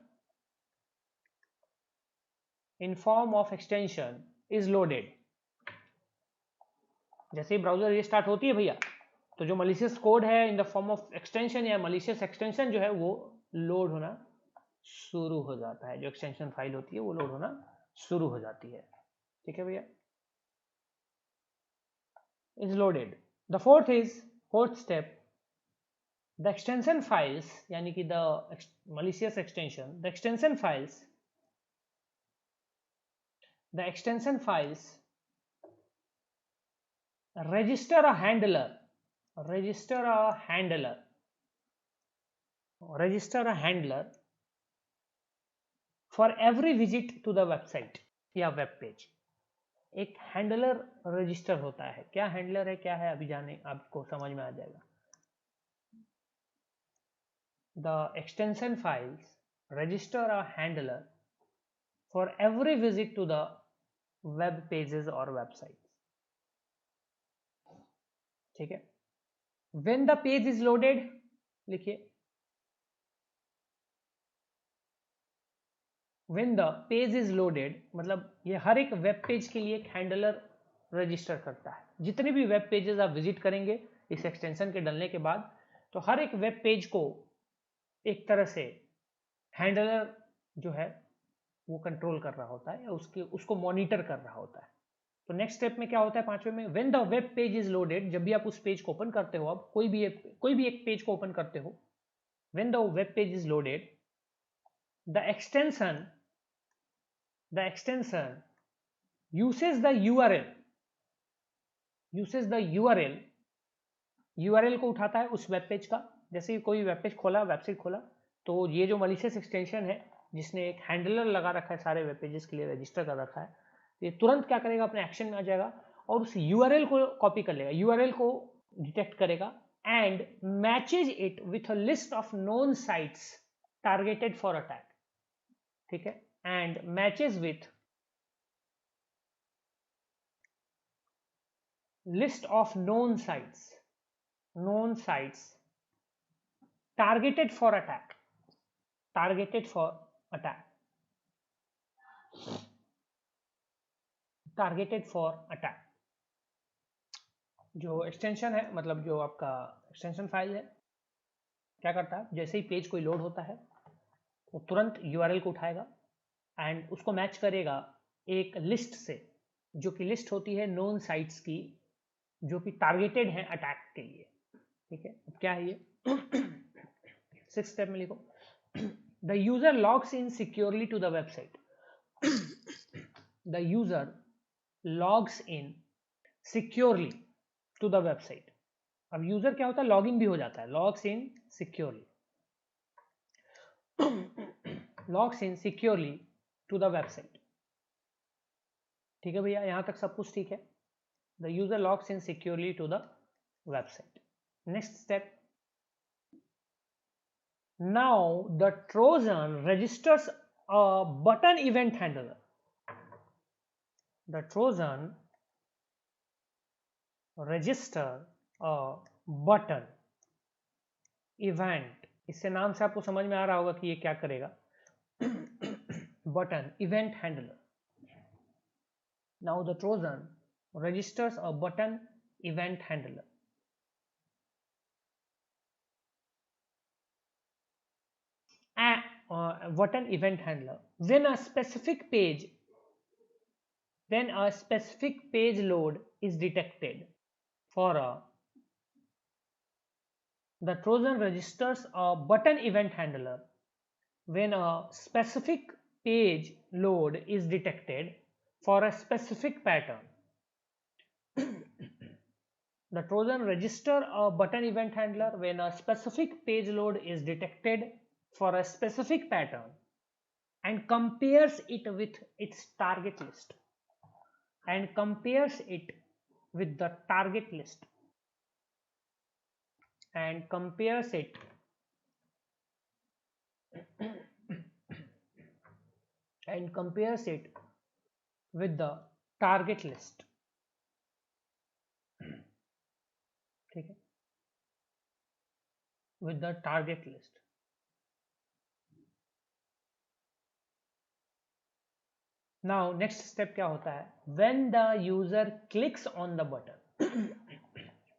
is loaded. जैसे ही ब्राउजर रीस्टार्ट होती है भैया, तो जो मलिशियस कोड है in the form of extension या मलिशियस एक्सटेंशन जो है वो लोड होना शुरू हो जाता है। जो एक्सटेंशन फाइल होती है वो लोड होना शुरू हो जाती है। ठीक है भैया, is loaded. The fourth step, the extension files, यानी कि the malicious extension, the extension files register a handler for every visit to the website या वेब पेज। एक हैंडलर रजिस्टर होता है। क्या हैंडलर है, क्या है, अभी जाने आपको समझ में आ जाएगा। The extension files register a handler for every visit to the web pages or websites. ठीक है, when the page is loaded, लिखिए, when the page is loaded मतलब ये हर एक वेब पेज के लिए एक हैंडलर रजिस्टर करता है। जितने भी वेब पेजेस आप विजिट करेंगे इस एक्सटेंशन के डलने के बाद, तो हर एक वेब पेज को एक तरह से हैंडलर जो है वो कंट्रोल कर रहा होता है या उसको मॉनिटर कर रहा होता है। तो नेक्स्ट स्टेप में क्या होता है, पांचवें में, when the web page is loaded, जब भी आप उस पेज को ओपन करते हो, आप कोई भी एक पेज को ओपन करते हो, when the web page is loaded, the extension uses the URL को उठाता है उस वेब पेज का। जैसे ही कोई वेब पेज खोला, वेबसाइट खोला, तो ये जो मलिशियस एक्सटेंशन है जिसने एक हैंडलर लगा रखा है सारे वेब पेजेस के लिए रजिस्टर कर रखा है, ये तुरंत क्या करेगा, अपने एक्शन में आ जाएगा और उस URL को कॉपी कर लेगा, URL को डिटेक्ट करेगा and matches it with a list of known sites targeted for attack. ठीक है, and matches with list of known sites targeted for attack जो एक्सटेंशन है, मतलब जो आपका एक्सटेंशन फाइल है, क्या करता है, जैसे ही पेज कोई लोड होता है वो तुरंत URL को उठाएगा एंड उसको मैच करेगा एक लिस्ट से, जो कि लिस्ट होती है नोन साइट्स की, जो कि टारगेटेड है अटैक के लिए। ठीक है, अब क्या है ये, 6th स्टेप में लिखो, the user logs in securely to the website. The user logs in securely to the website. अब यूजर क्या होता है, लॉग इन भी हो जाता है, logs in securely to the website. ठीक है भैया, यहां तक सब कुछ ठीक है। The user logs in securely to the website. Next step. Now the Trojan registers a button event handler. The Trojan register a button event. इससे नाम से आपको समझ में आ रहा होगा कि ये क्या करेगा। Button event handler. Now the Trojan registers a button event handler. Button event handler. When a specific page load is detected for the Trojan registers a button event handler when a specific page load is detected for a specific pattern. The Trojan register a button event handler when a specific page load is detected for a specific pattern and compares it with its target list. And compares it with the target list. And compares it and compares it with the target list. ठीक है, with the target list. Now next step क्या होता है, when the user clicks on the button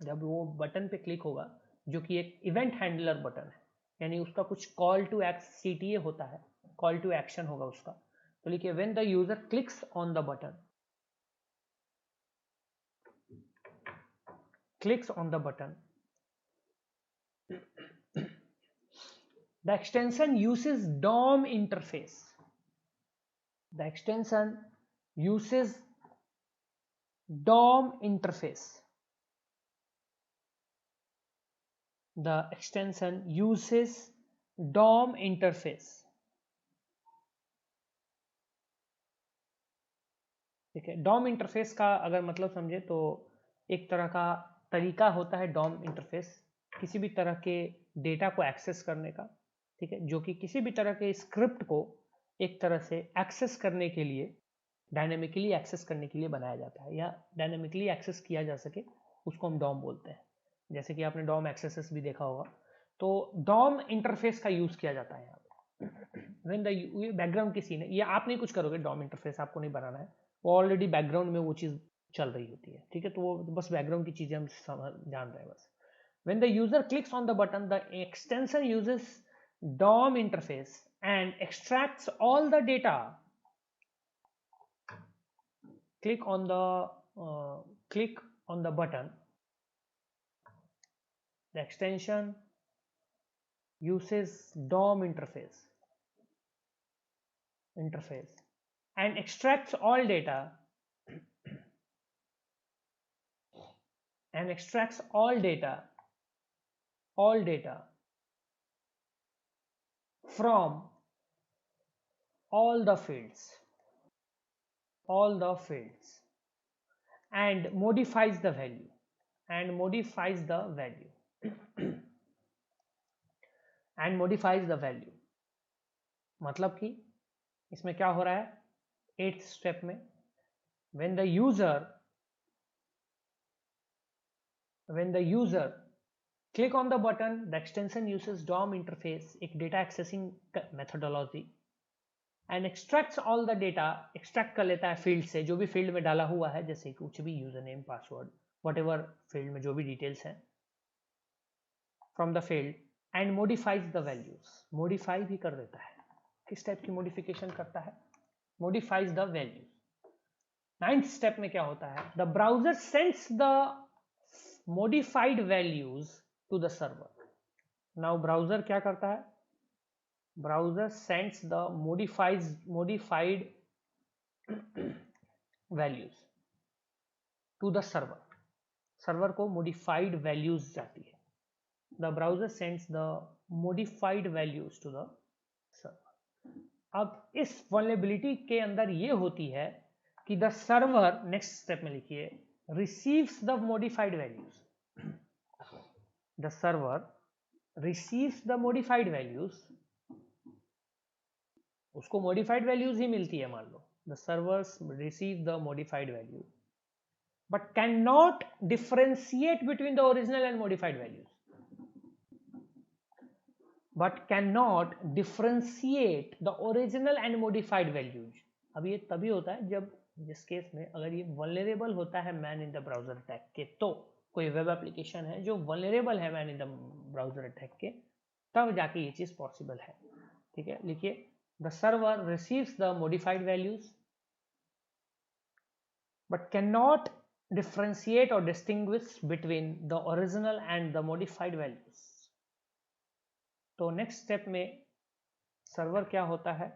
जब वो बटन पे क्लिक होगा, जो कि एक इवेंट हैंडलर बटन है, यानी उसका कुछ कॉल टू एक्शन CTA होता है, कॉल टू एक्शन होगा उसका, तो लिखिए when the user clicks on the button, clicks on the button, the extension uses DOM interface. The extension uses DOM interface. The extension uses DOM interface. ठीक है, DOM इंटरफेस का अगर मतलब समझे तो एक तरह का तरीका होता है DOM इंटरफेस किसी भी तरह के डेटा को एक्सेस करने का, ठीक है, जो कि किसी भी तरह के स्क्रिप्ट को एक तरह से एक्सेस करने के लिए, डायनेमिकली एक्सेस करने के लिए बनाया जाता है, या डायनेमिकली एक्सेस किया जा सके, उसको हम DOM बोलते हैं। जैसे कि आपने DOM एक्सेसेस भी देखा होगा, तो DOM इंटरफेस का यूज किया जाता है यहाँ पे। व्हेन द बैकग्राउंड की सीन है, ये आप नहीं कुछ करोगे, DOM इंटरफेस आपको नहीं बनाना है, वो ऑलरेडी बैकग्राउंड में वो चीज़ चल रही होती है, ठीक है, तो वो बस बैकग्राउंड की चीज़ें हम जान रहे हैं बस। When the user clicks on the button, the extension uses DOM interface and extracts all the data. Click on the button. The extension uses DOM interface and extracts all data from all the fields and modifies the value मतलब कि इसमें क्या हो रहा है, 8th स्टेप में when the user click on the button, the extension uses DOM interface, एक data accessing methodology, and extracts all the data, extract कर लेता है फील्ड से, जो भी फील्ड में डाला हुआ है, जैसे कुछ भी user name password whatever field में जो भी डिटेल्स हैं from the field, and modifies the values, modify भी कर देता है। किस टाइप की मॉडिफिकेशन करता है, modifies the values। 9th step में क्या होता है, the browser sends the modified values to the server। now browser क्या करता है, browser sends the modified values to the server को modified values जाती है, the browser sends the modified values to the server। अब इस vulnerability के अंदर ये होती है कि the server, next step में लिखिए, receives the modified values, the server receives the modified values, उसको modified values ही मिलती है, मान लो the servers receive the modified value but cannot differentiate between the original and modified values, अब ये तभी होता है जब, जिस केस में अगर ये वल्नरेबल होता है man in the browser attack के, तो कोई वेब एप्लीकेशन है जो वल्नरेबल है man in the browser attack के, तब जाके ये चीज पॉसिबल है, ठीक है। लिखिए, the server receives the modified values but can not differentiate or distinguish between the original and the modified values। तो नेक्स्ट स्टेप में सर्वर क्या होता है,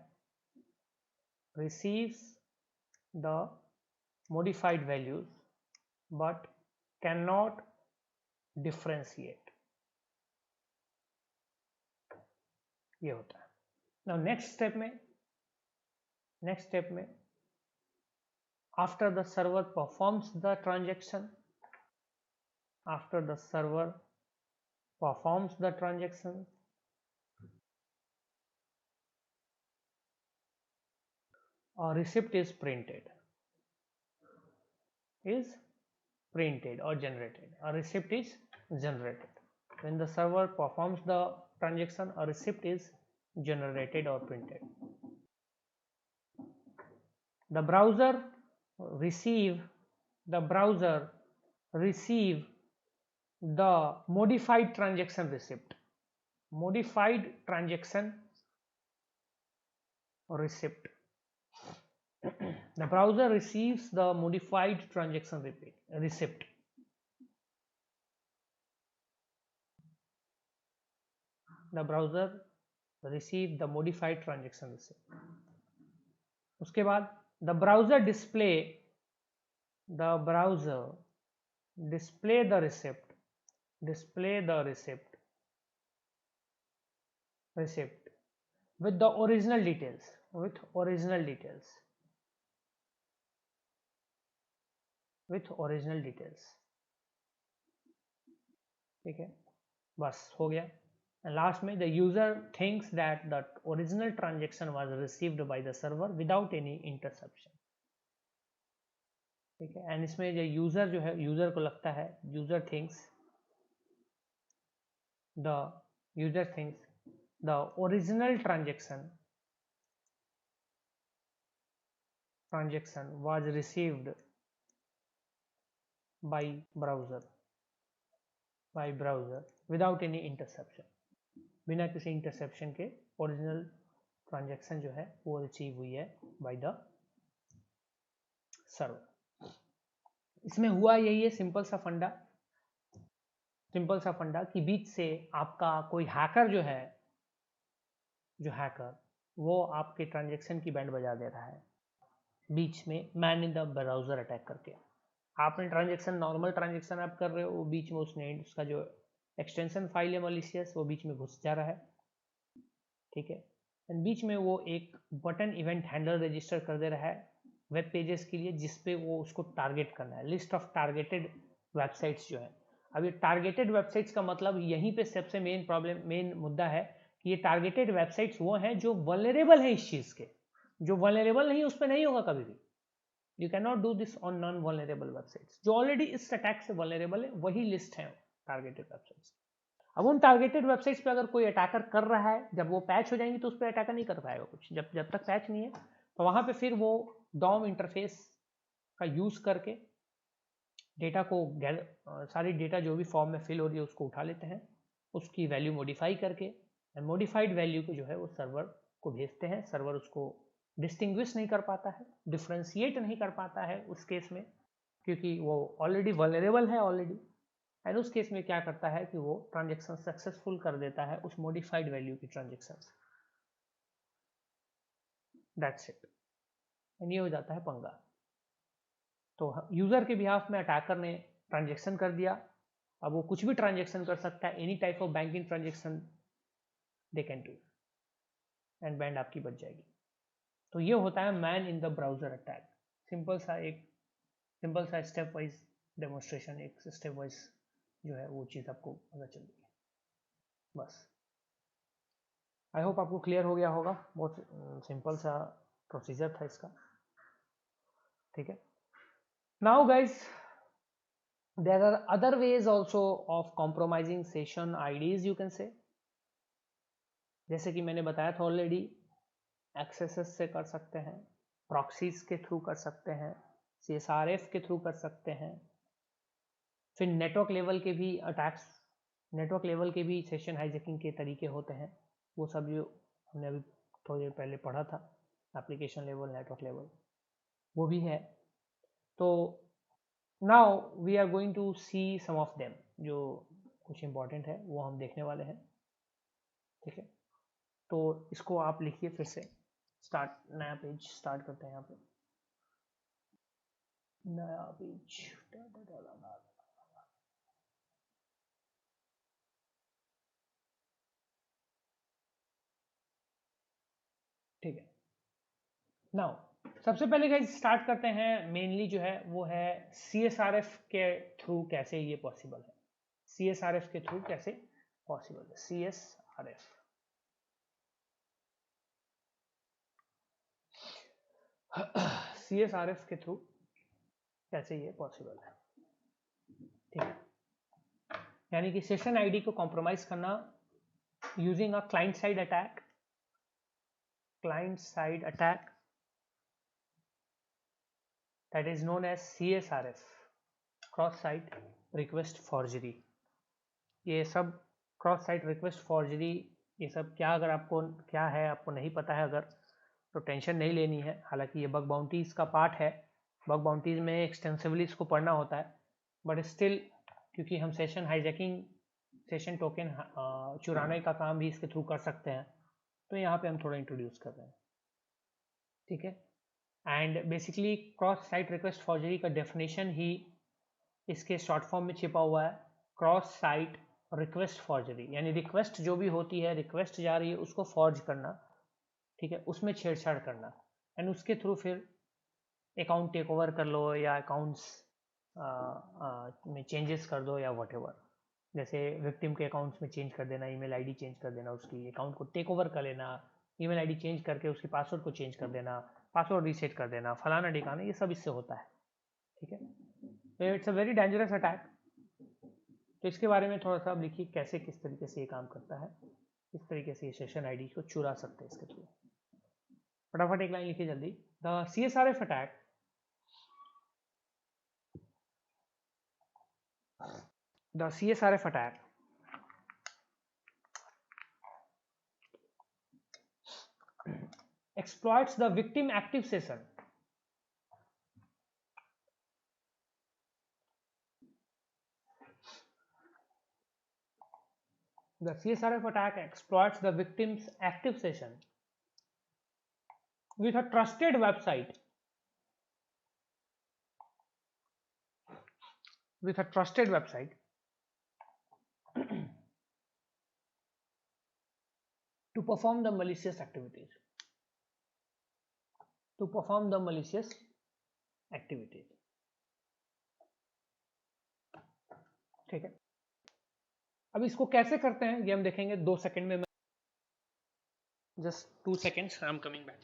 receives the modified values but cannot differentiate, ये होता है। नाउ नेक्स्ट स्टेप में after the server performs the transaction, after the server performs the transaction, a receipt is printed or generated. A receipt is generated. When the server performs the transaction, a receipt is generated or printed. The browser receive the modified transaction receipt. Modified transaction receipt. The browser receives the modified transaction receipt. The browser receive the modified transaction receipt. उसके बाद the browser display the receipt with the original details, ठीक है, बस हो गया। लास्ट में the user thinks that the original transaction was received by the server without any interception, ठीक है। एंड इसमें जो यूजर को लगता है, user thinks the original transaction was received by browser without any interception, बिना किसी इंटरसेप्शन के ओरिजिनल ट्रांजैक्शन जो है वो रिसीव हुई है बाय द सर्वर। इसमें हुआ यही है, सिंपल सा फंडा कि बीच से आपका कोई हैकर वो आपके ट्रांजैक्शन की बैंड बजा दे रहा है बीच में, man in the browser attack करके। आपने ट्रांजैक्शन, नॉर्मल ट्रांजैक्शन आप कर रहे हो, वो बीच में उसका जो एक्सटेंशन फाइल है मलिशियस, वो बीच में घुस जा रहा है, ठीक है। एंड बीच में वो एक बटन इवेंट हैंडलर रजिस्टर कर दे रहा है वेब पेजेस के लिए, जिसपे वो उसको टारगेट करना है, लिस्ट ऑफ टारगेटेड वेबसाइट्स जो है। अब ये टारगेटेड वेबसाइट्स का मतलब यहीं पे सबसे मेन मुद्दा है कि ये टारगेटेड वेबसाइट्स वो हैं जो वल्नरेबल है इस चीज़ के। जो वल्नरेबल नहीं, उस पर नहीं होगा कभी भी। You can not do this on non vulnerable websites. जो ऑलरेडी इस अटैक से वल्नरेबल है वही लिस्ट है टारगेटेड वेबसाइट्स। अब उन टारगेटेड वेबसाइट्स पे अगर कोई अटैकर कर रहा है, जब वो पैच हो जाएंगी तो उस पर अटैकर नहीं कर पाएगा कुछ, जब तक पैच नहीं है। तो वहां पे फिर वो डॉम इंटरफेस का यूज करके डेटा को सारी डेटा जो भी फॉर्म में फिल हो रही है उसको उठा लेते हैं, उसकी वैल्यू मॉडिफाई करके, मॉडिफाइड वैल्यू को जो है वो सर्वर को भेजते हैं। सर्वर उसको डिस्टिंग्विश नहीं कर पाता है, डिफ्रेंशिएट नहीं कर पाता है उस केस में, क्योंकि वो ऑलरेडी वल्नरेबल है ऑलरेडी। एंड उस केस में क्या करता है कि वो ट्रांजेक्शन सक्सेसफुल कर देता है उस मॉडिफाइड वैल्यू की ट्रांजेक्शन। That's it. एंड ये हो जाता है पंगा। तो यूजर के बिहाफ में अटैकर ने ट्रांजेक्शन कर दिया, अब वो कुछ भी ट्रांजेक्शन कर सकता है, any type of banking transaction they can do, and band आपकी बच जाएगी। तो ये होता है man in the browser attack. Simple सा स्टेप वाइज डेमोन्स्ट्रेशन, एक स्टेप वाइज जो है वो चीज़ आपको पता चल रही है। बस आई होप आपको क्लियर हो गया होगा। बहुत सिंपल सा प्रोसीजर था इसका, ठीक है। Now guys, there are other ways also of compromising session IDs, you can say. जैसे कि मैंने बताया था ऑलरेडी, एक्सेसेस से कर सकते हैं, प्रॉक्सीज के थ्रू कर सकते हैं, CSRF के थ्रू कर सकते हैं, फिर नेटवर्क लेवल के भी अटैक्स, नेटवर्क लेवल के भी सेशन हाईजैकिंग के तरीके होते हैं। वो सब जो हमने अभी थोड़ी देर पहले पढ़ा था, एप्लीकेशन लेवल, नेटवर्क लेवल, वो भी है। तो now we are going to see some of them, जो कुछ इंपॉर्टेंट है वो हम देखने वाले हैं, ठीक है। तो इसको आप लिखिए फिर से, स्टार्ट, नया पेज स्टार्ट करते हैं। यहाँ पे नया पेज, नाउ सबसे पहले गाइस स्टार्ट करते हैं, मेनली जो है वो है CSRF के थ्रू कैसे ये पॉसिबल है। CSRF के थ्रू कैसे पॉसिबल है, CSRF। CSRF के थ्रू कैसे ये पॉसिबल है, ठीक है। यानी कि सेशन आईडी को कॉम्प्रोमाइज करना using a client side attack, that is known as CSRF, cross site request forgery. ये सब क्रॉस साइट रिक्वेस्ट फॉर्जरी, ये सब क्या, अगर आपको क्या है आपको नहीं पता है अगर, तो टेंशन नहीं लेनी है। हालांकि ये बग बाउंटीज का पार्ट है, बग बाउंटीज में एक्सटेंसिवली इसको पढ़ना होता है, बट स्टिल क्योंकि हम सेशन हाईजैकिंग, सेशन टोकन चुराने का काम भी इसके थ्रू कर सकते हैं, तो यहाँ पे हम थोड़ा इंट्रोड्यूस कर रहे हैं, ठीक है। And basically cross site request forgery का डेफिनेशन ही इसके शॉर्ट फॉर्म में छिपा हुआ है, क्रॉस साइट रिक्वेस्ट फॉर्जरी। यानी रिक्वेस्ट जो भी होती है, रिक्वेस्ट जा रही है उसको फॉर्ज करना, ठीक है, उसमें छेड़छाड़ करना, एंड उसके थ्रू फिर अकाउंट टेक ओवर कर लो या अकाउंट्स में चेंजेस कर दो या वट एवर। जैसे विक्टिम के अकाउंट्स में चेंज कर देना, ईमेल आईडी चेंज कर देना, उसकी अकाउंट को टेक ओवर कर लेना, ईमेल आईडी चेंज करके उसके पासवर्ड को चेंज कर देना, पासवर्ड रीसेट कर देना, फलाना ठिकाना, ये सब इससे होता है, ठीक है। तो it's a very dangerous attack. तो इसके बारे में थोड़ा सा आप लिखिए, कैसे किस तरीके से ये काम करता है, किस तरीके से ये सेशन आईडी को चुरा सकते हैं इसके थ्रू। फटाफट एक लाइन लिखिए जल्दी। The CSRF attack, the CSRF attack exploits the victim active session. The CSRF attack exploits the victim's active session with a trusted website, to perform the malicious activities. ठीक है। अब इसको कैसे करते हैं ये हम देखेंगे 2 सेकंड में। Just 2 seconds, I am coming back.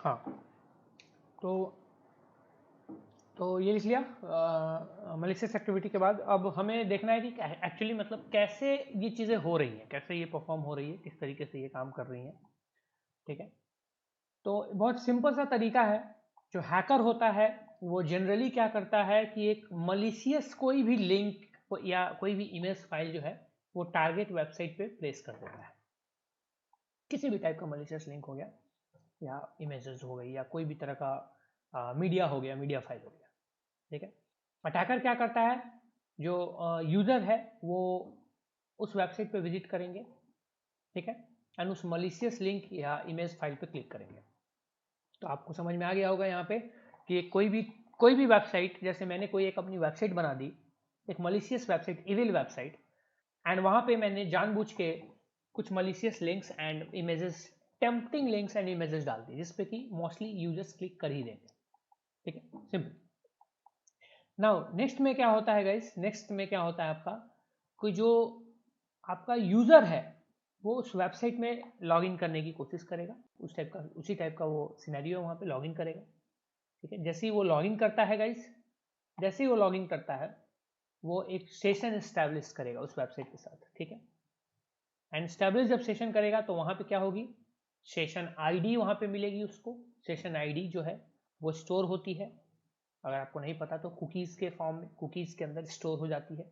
हाँ, तो ये लिख लिया मलिशियस एक्टिविटी के बाद। अब हमें देखना है कि एक्चुअली मतलब कैसे ये चीज़ें हो रही हैं, कैसे ये परफॉर्म हो रही है, किस तरीके से ये काम कर रही हैं। ठीक है, तो बहुत सिंपल सा तरीका है। जो हैकर होता है वो जनरली क्या करता है कि एक मलिशियस कोई भी लिंक या कोई भी इमेज फाइल जो है वो टारगेट वेबसाइट पे प्लेस कर देता है। किसी भी टाइप का मलिशियस लिंक हो गया या इमेजेस हो गई या कोई भी तरह का मीडिया हो गया, मीडिया फाइल हो गया। ठीक है, अटैकर क्या करता है, जो यूजर है वो उस वेबसाइट पे विजिट करेंगे। ठीक है, एंड उस मलिशियस लिंक या इमेज फाइल पे क्लिक करेंगे। तो आपको समझ में आ गया होगा यहाँ पे कि कोई भी वेबसाइट, जैसे मैंने कोई एक अपनी वेबसाइट बना दी, एक malicious website, evil website, and वहाँ पे मैंने जानबूझ के कुछ malicious links and images, tempting links and images डाल दी जिसपे कि मोस्टली यूजर्स क्लिक कर ही देंगे। ठीक है, सिंपल। नाउ नेक्स्ट में क्या होता है गाइस, नेक्स्ट में क्या होता है आपका, कोई जो आपका यूजर है वो उस वेबसाइट में लॉगिन करने की कोशिश करेगा, उसी टाइप का वो सिनेरियो वहाँ पे लॉगिन करेगा। ठीक है, जैसे ही वो लॉगिन करता है गाइस, जैसे ही वो लॉगिन करता है वो एक सेशन एस्टैब्लिश करेगा उस वेबसाइट के साथ। ठीक है, एंड एस्टैब्लिश जब सेशन करेगा तो वहाँ पे क्या होगी, सेशन आईडी वहाँ पे मिलेगी उसको। सेशन आईडी जो है वो स्टोर होती है, अगर आपको नहीं पता तो कुकीज़ के फॉर्म में, कुकीज़ के अंदर स्टोर हो जाती है।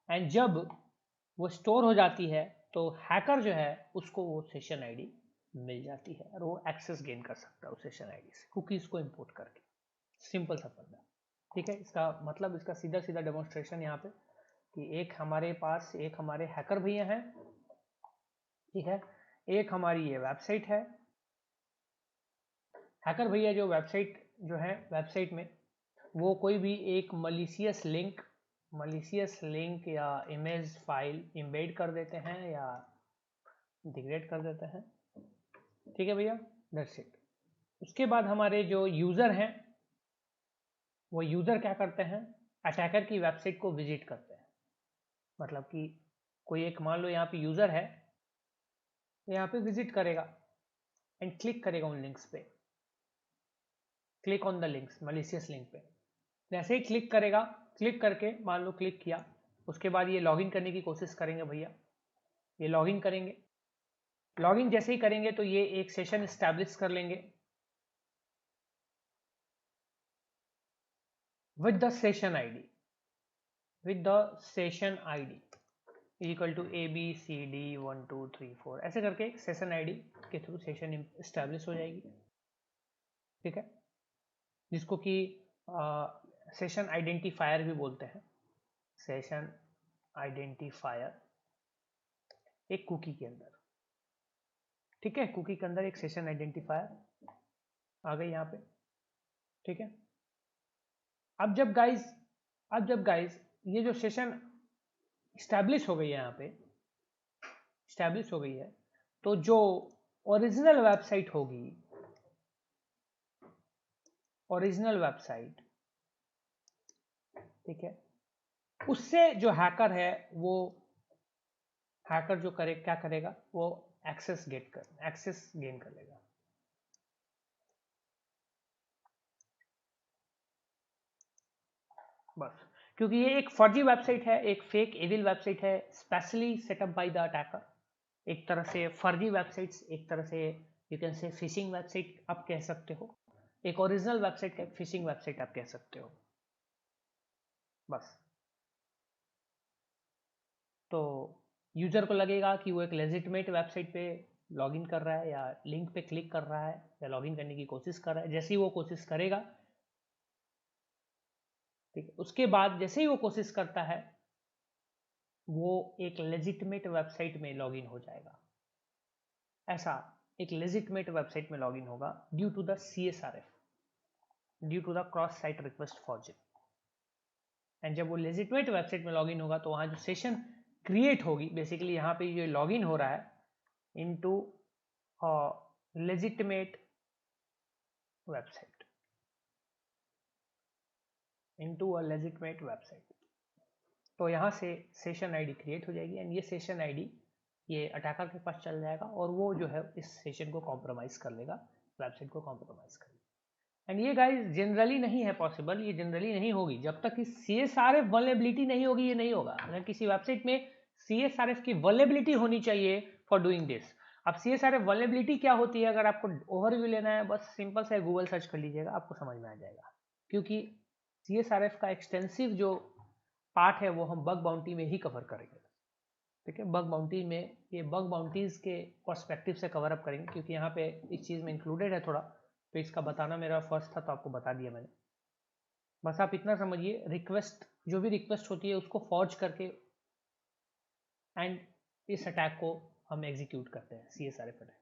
एंड जब वो स्टोर हो जाती है तो हैकर जो है उसको वो सेशन आईडी मिल जाती है और वो एक्सेस गेन कर सकता है उस सेशन आईडी से, कुकीज़ को इंपोर्ट करके। सिंपल सा फंडा। ठीक है, इसका मतलब, इसका सीधा सीधा डेमोन्स्ट्रेशन यहाँ पे कि एक हमारे पास एक हमारे हैकर भैया हैं। ठीक है, एक हमारी ये वेबसाइट है। हैकर भैया जो वेबसाइट जो है, वेबसाइट में वो कोई भी एक मलिशियस लिंक या इमेज फाइल इम्बेड कर देते हैं या डिग्रेड कर देते हैं। ठीक है भैया, दैट्स इट। उसके बाद हमारे जो यूज़र हैं वो यूज़र क्या करते हैं, अटैकर की वेबसाइट को विजिट करते हैं। मतलब कि कोई एक, मान लो यहाँ पे यूज़र है, यहाँ पे विजिट करेगा एंड क्लिक करेगा उन लिंक्स पे, click on the links, malicious link पे। जैसे ही क्लिक करेगा, क्लिक करके मान लो क्लिक किया, उसके बाद ये लॉगिन करने की कोशिश करेंगे भैया, ये लॉगिन करेंगे। लॉगिन जैसे ही करेंगे तो ये एक सेशन एस्टैब्लिश कर लेंगे with the session ID, with the session ID equal to ABCD123 4, ऐसे करके एक सेशन आईडी के थ्रू सेशन एस्टैब्लिश हो जाएगी। ठीक है, जिसको कि सेशन आइडेंटिफायर भी बोलते हैं। सेशन आइडेंटिफायर एक कुकी के अंदर। ठीक है, कुकी के अंदर एक सेशन आइडेंटिफायर आ गई यहाँ पे। ठीक है, अब जब गाइस ये जो सेशन स्टैब्लिश हो गई है, यहाँ पे स्टैब्लिश हो गई है, तो जो ओरिजिनल वेबसाइट होगी, ओरिजिनल वेबसाइट, ठीक है, उससे जो हैकर है वो हैकर जो करे क्या करेगा, वो एक्सेस गेन कर लेगा। बस, क्योंकि ये एक फर्जी वेबसाइट है, एक फेक एविल वेबसाइट है, specially setup by the attacker. एक तरह से फर्जी वेबसाइट्स, एक तरह से यू कैन से फिशिंग वेबसाइट आप कह सकते हो, एक ओरिजिनल वेबसाइट का फिशिंग वेबसाइट आप कह सकते हो। बस, तो यूजर को लगेगा कि वो एक लेजिटिमेट वेबसाइट पे लॉगिन कर रहा है या लिंक पे क्लिक कर रहा है या लॉगिन करने की कोशिश कर रहा है। जैसे ही वो कोशिश करेगा, ठीक है, उसके बाद जैसे ही वो कोशिश करता है वो एक लेजिटिमेट वेबसाइट में लॉगिन हो जाएगा। ऐसा एक लेजिटिमेट वेबसाइट में लॉगिन होगा due to the CSRF, due to the cross site request forgery. And जब वो लेजिटिमेट वेबसाइट में लॉगिन होगा तो वहां जो सेशन क्रिएट होगी, बेसिकली यहाँ पे ये लॉगिन हो रहा है into legitimate website, into a legitimate website. तो यहाँ से सेशन आईडी क्रिएट हो जाएगी एंड ये सेशन आईडी ये अटैकर के पास चल जाएगा और वो जो है इस सेशन को कॉम्प्रोमाइज कर लेगा वेबसाइट को कॉम्प्रोमाइज कर लिया। एंड ये गाइस जनरली नहीं है पॉसिबल, ये जनरली नहीं होगी जब तक कि CSRF वल्नरेबिलिटी नहीं होगी, ये नहीं होगा। अगर किसी वेबसाइट में CSRF की वल्नरेबिलिटी होनी चाहिए फॉर डूइंग दिस। अब CSRF वल्नरेबिलिटी क्या होती है, अगर आपको ओवरव्यू लेना है बस सिंपल सा गूगल सर्च कर लीजिएगा, आपको समझ में आ जाएगा। क्योंकि CSRF का एक्सटेंसिव जो पार्ट है वो हम बग बाउंटी में ही कवर करेंगे। ठीक है, बग बाउंटी में ये बग बाउंटीज के पर्सपेक्टिव से कवर अप करेंगे, क्योंकि यहाँ पे इस चीज़ में इंक्लूडेड है थोड़ा, तो इसका बताना मेरा फर्स्ट था तो आपको बता दिया मैंने। बस आप इतना समझिए, रिक्वेस्ट जो भी रिक्वेस्ट होती है उसको फॉर्ज करके एंड इस अटैक को हम एग्जीक्यूट करते हैं, CSRF अटैक।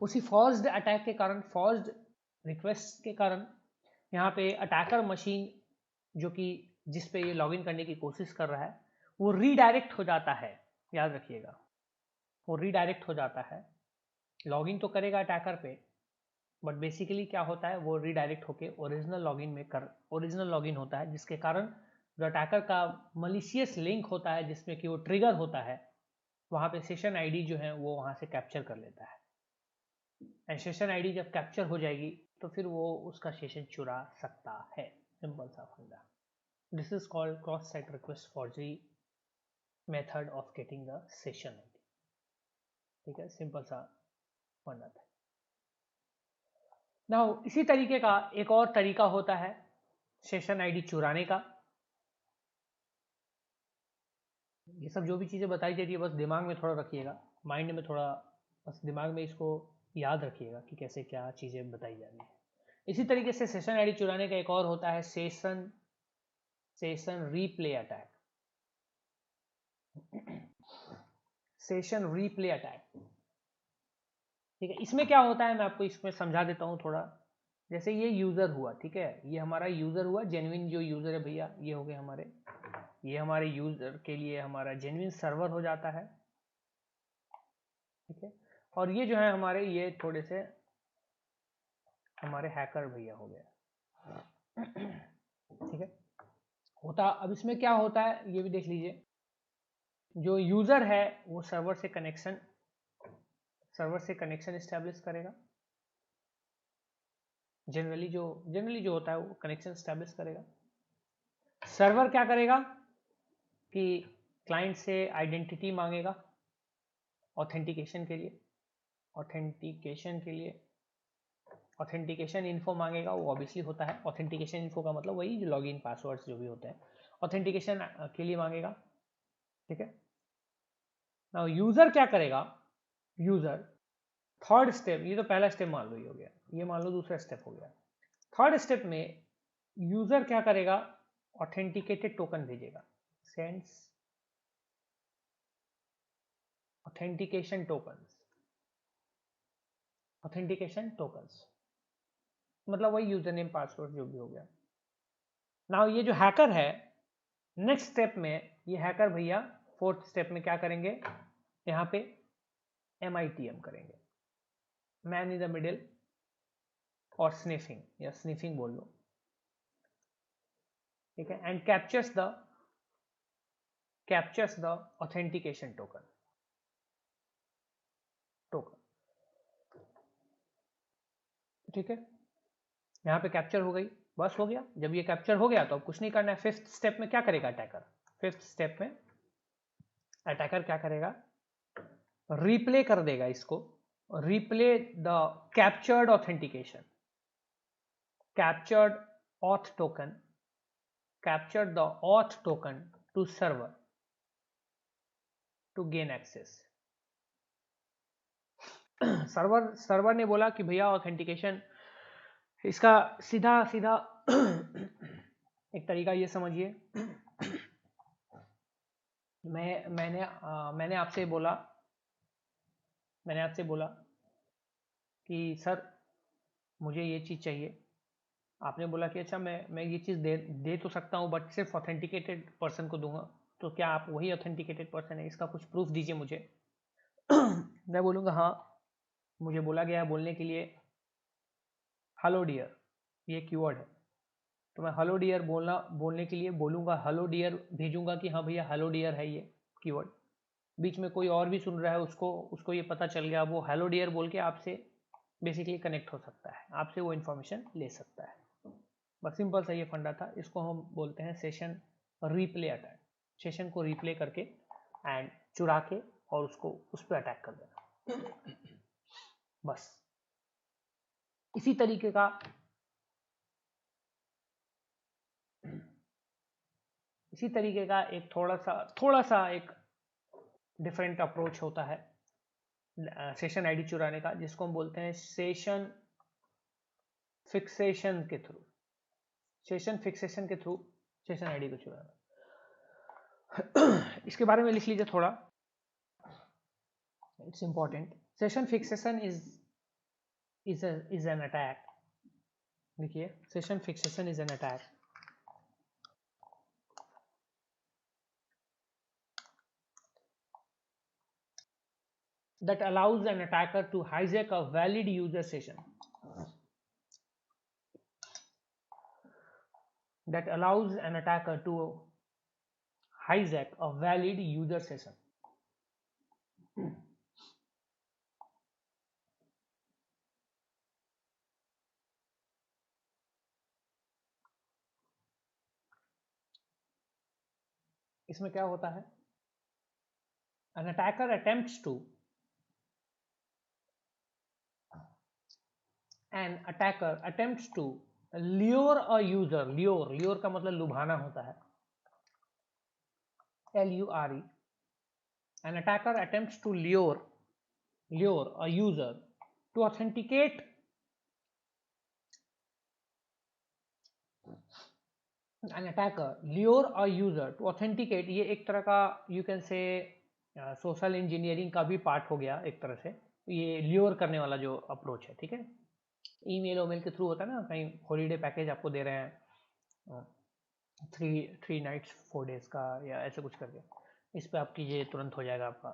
उसी फॉर्ज्ड अटैक के कारण, फॉर्ज्ड रिक्वेस्ट के कारण यहाँ पे अटैकर मशीन जो कि जिस पे ये लॉगिन करने की कोशिश कर रहा है वो रीडायरेक्ट हो जाता है। याद रखिएगा, वो रीडायरेक्ट हो जाता है। लॉगिन तो करेगा अटैकर पे, बट बेसिकली क्या होता है, वो रीडायरेक्ट होके ओरिजिनल लॉगिन होता है, जिसके कारण जो अटैकर का मलिशियस लिंक होता है जिसमें कि वो ट्रिगर होता है, वहाँ पे सेशन आईडी जो है वो वहाँ से कैप्चर कर लेता है। एंड सेशन आईडी जब कैप्चर हो जाएगी तो फिर वो उसका सेशन चुरा सकता है। सिंपल सा फंडा। This is called cross site request forgery method of getting the session ID. ठीक है, सिंपल सा फंडा था। नाउ इसी तरीके का एक और तरीका होता है सेशन आईडी चुराने का। ये सब जो भी चीज़ें बताई जा रही है बस दिमाग में थोड़ा रखिएगा, माइंड में थोड़ा, बस दिमाग में इसको याद रखिएगा कि कैसे क्या चीज़ें बताई जा रही है। इसी तरीके से सेशन आईडी चुराने का एक और होता है session replay attack. Session replay attack. ठीक है, इसमें क्या होता है मैं आपको इसमें समझा देता हूँ थोड़ा। जैसे ये यूज़र हुआ, ठीक है, ये हमारा यूज़र हुआ, जेन्युइन जो यूज़र है भैया ये हो गए हमारे, ये हमारे यूज़र के लिए हमारा जेन्युइन सर्वर हो जाता है। ठीक है, और ये जो है हमारे ये थोड़े से हमारे हैकर भैया हो गया। ठीक है, होता अब इसमें क्या होता है ये भी देख लीजिए। जो यूज़र है वो सर्वर से कनेक्शन एस्टेब्लिश करेगा। जनरली जो होता है वो कनेक्शन एस्टेब्लिश करेगा। सर्वर क्या करेगा कि क्लाइंट से आइडेंटिटी मांगेगा ऑथेंटिकेशन इन्फो मांगेगा। वो ऑब्वियसली होता है, ऑथेंटिकेशन इन्फो का मतलब वही जो लॉगिन पासवर्ड्स जो भी होते हैं, ऑथेंटिकेशन के लिए मांगेगा। ठीक है, नाउ यूजर क्या करेगा, यूजर थर्ड स्टेप, ये तो पहला स्टेप मान लो ये हो गया, ये मान लो दूसरा स्टेप हो गया। थर्ड स्टेप में यूजर क्या करेगा, ऑथेंटिकेटेड टोकन भेजेगा, सेंड्स ऑथेंटिकेशन टोकन्स, मतलब वही यूजर नेम पासवर्ड जो भी हो गया। नाउ ये जो हैकर है नेक्स्ट स्टेप में, ये हैकर भैया फोर्थ स्टेप में क्या करेंगे, यहाँ पे MITM करेंगे, मैन इन द मिडिल और स्निफिंग या स्निफिंग बोल लो। ठीक है, and captures the authentication token. ठीक है, यहाँ पे कैप्चर हो गई, बस हो गया। जब ये कैप्चर हो गया तो अब कुछ नहीं करना है। फिफ्थ स्टेप में क्या करेगा अटैकर, क्या करेगा, रिप्ले कर देगा इसको, replay the captured authentication, captured auth token to server to gain access. Server ने बोला कि भैया ऑथेंटिकेशन, इसका सीधा एक तरीका ये समझिए, मैंने आपसे बोला कि सर मुझे ये चीज़ चाहिए। आपने बोला कि अच्छा मैं ये चीज़ दे तो सकता हूँ बट सिर्फ ऑथेंटिकेटेड पर्सन को दूंगा, तो क्या आप वही ऑथेंटिकेटेड पर्सन है, इसका कुछ प्रूफ दीजिए मुझे। मैं बोलूँगा हाँ, मुझे बोला गया बोलने के लिए हेलो डियर, ये कीवर्ड है, तो मैं हेलो डियर बोलने के लिए बोलूँगा, हेलो डियर भेजूंगा कि हाँ भैया हेलो डियर है ये कीवर्ड। बीच में कोई और भी सुन रहा है, उसको ये पता चल गया, वो हेलो डियर बोल के आपसे बेसिकली कनेक्ट हो सकता है, आपसे वो इन्फॉर्मेशन ले सकता है। बस सिंपल सा ये फंडा था। इसको हम बोलते हैं सेशन रिप्ले अटैक। सेशन को रिप्ले करके एंड चुरा के और उसको उस पर अटैक कर देना। बस इसी तरीके का एक थोड़ा सा एक डिफरेंट अप्रोच होता है सेशन आईडी चुराने का, जिसको हम बोलते हैं सेशन फिक्सेशन के थ्रू। सेशन आईडी को चुराना। इसके बारे में लिख लीजिए थोड़ा, it's important. Session fixation is an attack. देखिए, session fixation is an attack that allows an attacker to hijack a valid user session. इसमें क्या होता है? An attacker attempts to lure a user. Lure का मतलब लुभाना होता है, LURE. An attacker attempts to lure a user to authenticate ये एक तरह का यू कैन से सोशल इंजीनियरिंग का भी पार्ट हो गया एक तरह से, ये ल्योर करने वाला जो अप्रोच है, ठीक है। ईमेल के थ्रू होता है ना, कहीं हॉलीडे पैकेज आपको दे रहे हैं 3 नाइट्स 4 डेज का या ऐसे कुछ करके, इस पे आप कीजिए, तुरंत हो जाएगा आपका।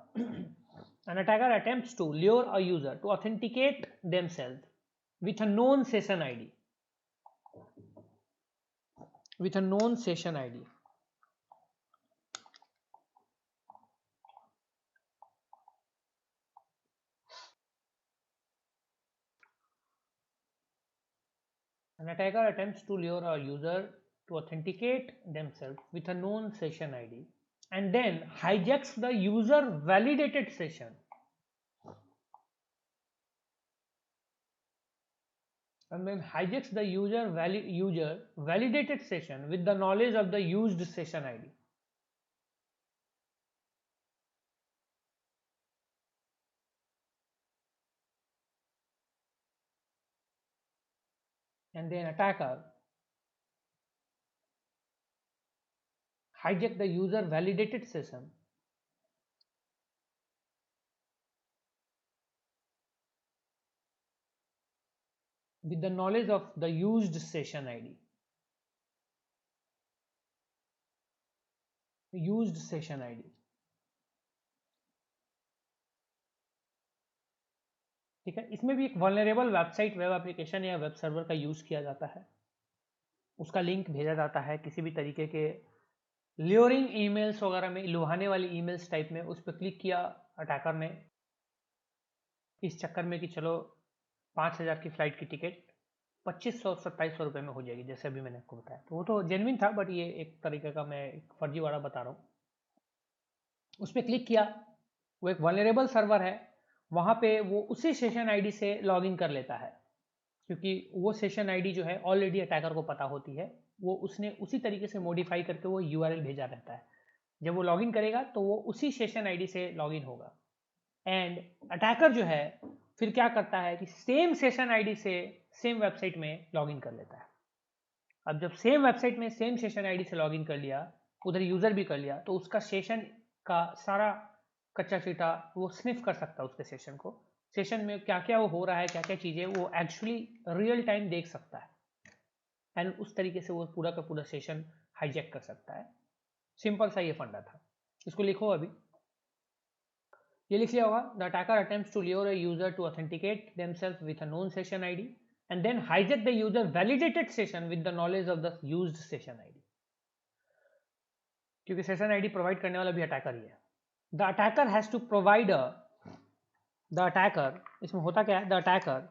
An attacker attempts to lure a user to authenticate themselves with a known session ID. An attacker attempts to lure a user to authenticate themselves with a known session ID and then hijacks the user validated session. Validated session with the knowledge of the used session ID. And then attacker hijack the user validated session with the knowledge of the used session ID. ठीक है। इसमें भी एक वल्नरेबल वेबसाइट, वेब एप्लीकेशन या वेब सर्वर का यूज किया जाता है, उसका लिंक भेजा जाता है किसी भी तरीके के ल्योरिंग ईमेल्स वगैरह में, लुभाने वाली ईमेल्स टाइप में, उस पर क्लिक किया अटैकर ने इस चक्कर में कि चलो 5000 की फ्लाइट की टिकट 2500-2700 रुपये में हो जाएगी, जैसे अभी मैंने आपको बताया। तो वो तो जेन्युइन था, बट ये एक तरीके का मैं एक फर्जीवाड़ा बता रहा हूँ। उस पर क्लिक किया, वो एक वल्नरेबल सर्वर है, वहाँ पे वो उसी सेशन आईडी से लॉगिन कर लेता है, क्योंकि वो सेशन आईडी जो है ऑलरेडी अटैकर को पता होती है, वो उसने उसी तरीके से मॉडिफाई करके वो यूआरएल भेजा रहता है। जब वो लॉगिन करेगा तो वो उसी सेशन आईडी से लॉगिन होगा, एंड अटैकर जो है फिर क्या करता है कि सेम सेशन आईडी से सेम वेबसाइट में लॉगिन कर लेता है। अब जब सेम वेबसाइट में सेम सेशन आईडी से लॉगिन कर लिया, उधर यूजर भी कर लिया, तो उसका सेशन का सारा कच्चा चीटा वो स्निफ कर सकता है उसके सेशन को। सेशन में क्या क्या वो हो रहा है, क्या क्या चीजें वो एक्चुअली रियल टाइम देख सकता है, एंड उस तरीके से वो पूरा का पूरा सेशन हाईजैक कर सकता है। सिंपल सा ये फंडा था। इसको लिखो, अभी ये लिख लिया होगा। The attacker attempts to lure a user to authenticate themselves with a known session ID and then hijack the user validated session with the knowledge of the used session ID. क्योंकि सेशन आईडी प्रोवाइड करने वाला भी अटैकर ही है। The attacker has to provide the attacker, इसमें होता क्या है, the attacker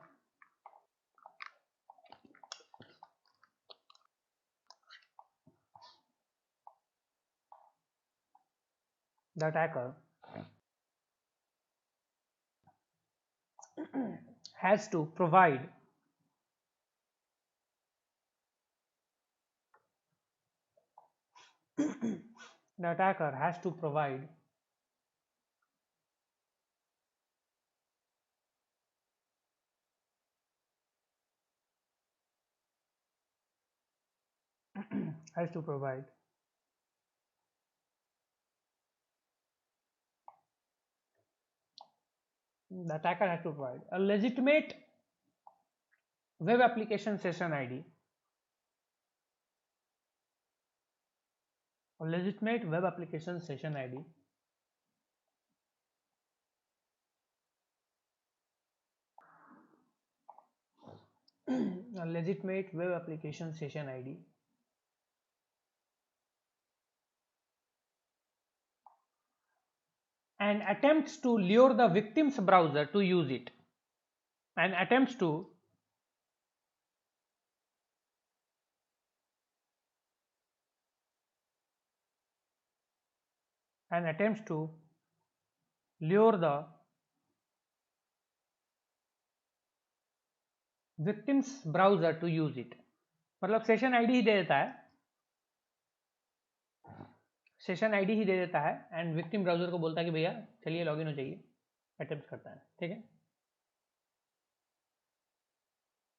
The attacker has to provide the attacker has to provide has to provide the attacker has to provide a legitimate web application session ID, a legitimate web application session ID a legitimate web application session ID and attempts to lure the victim's browser to use it and attempts to lure the victim's browser to use it. मतलब सेशन आईडी ही दे देता है, सेशन आईडी ही दे देता है एंड विक्टिम ब्राउजर को बोलता है कि भैया चलिए लॉगिन हो जाइए, अटेम्प्ट करता है, ठीक है।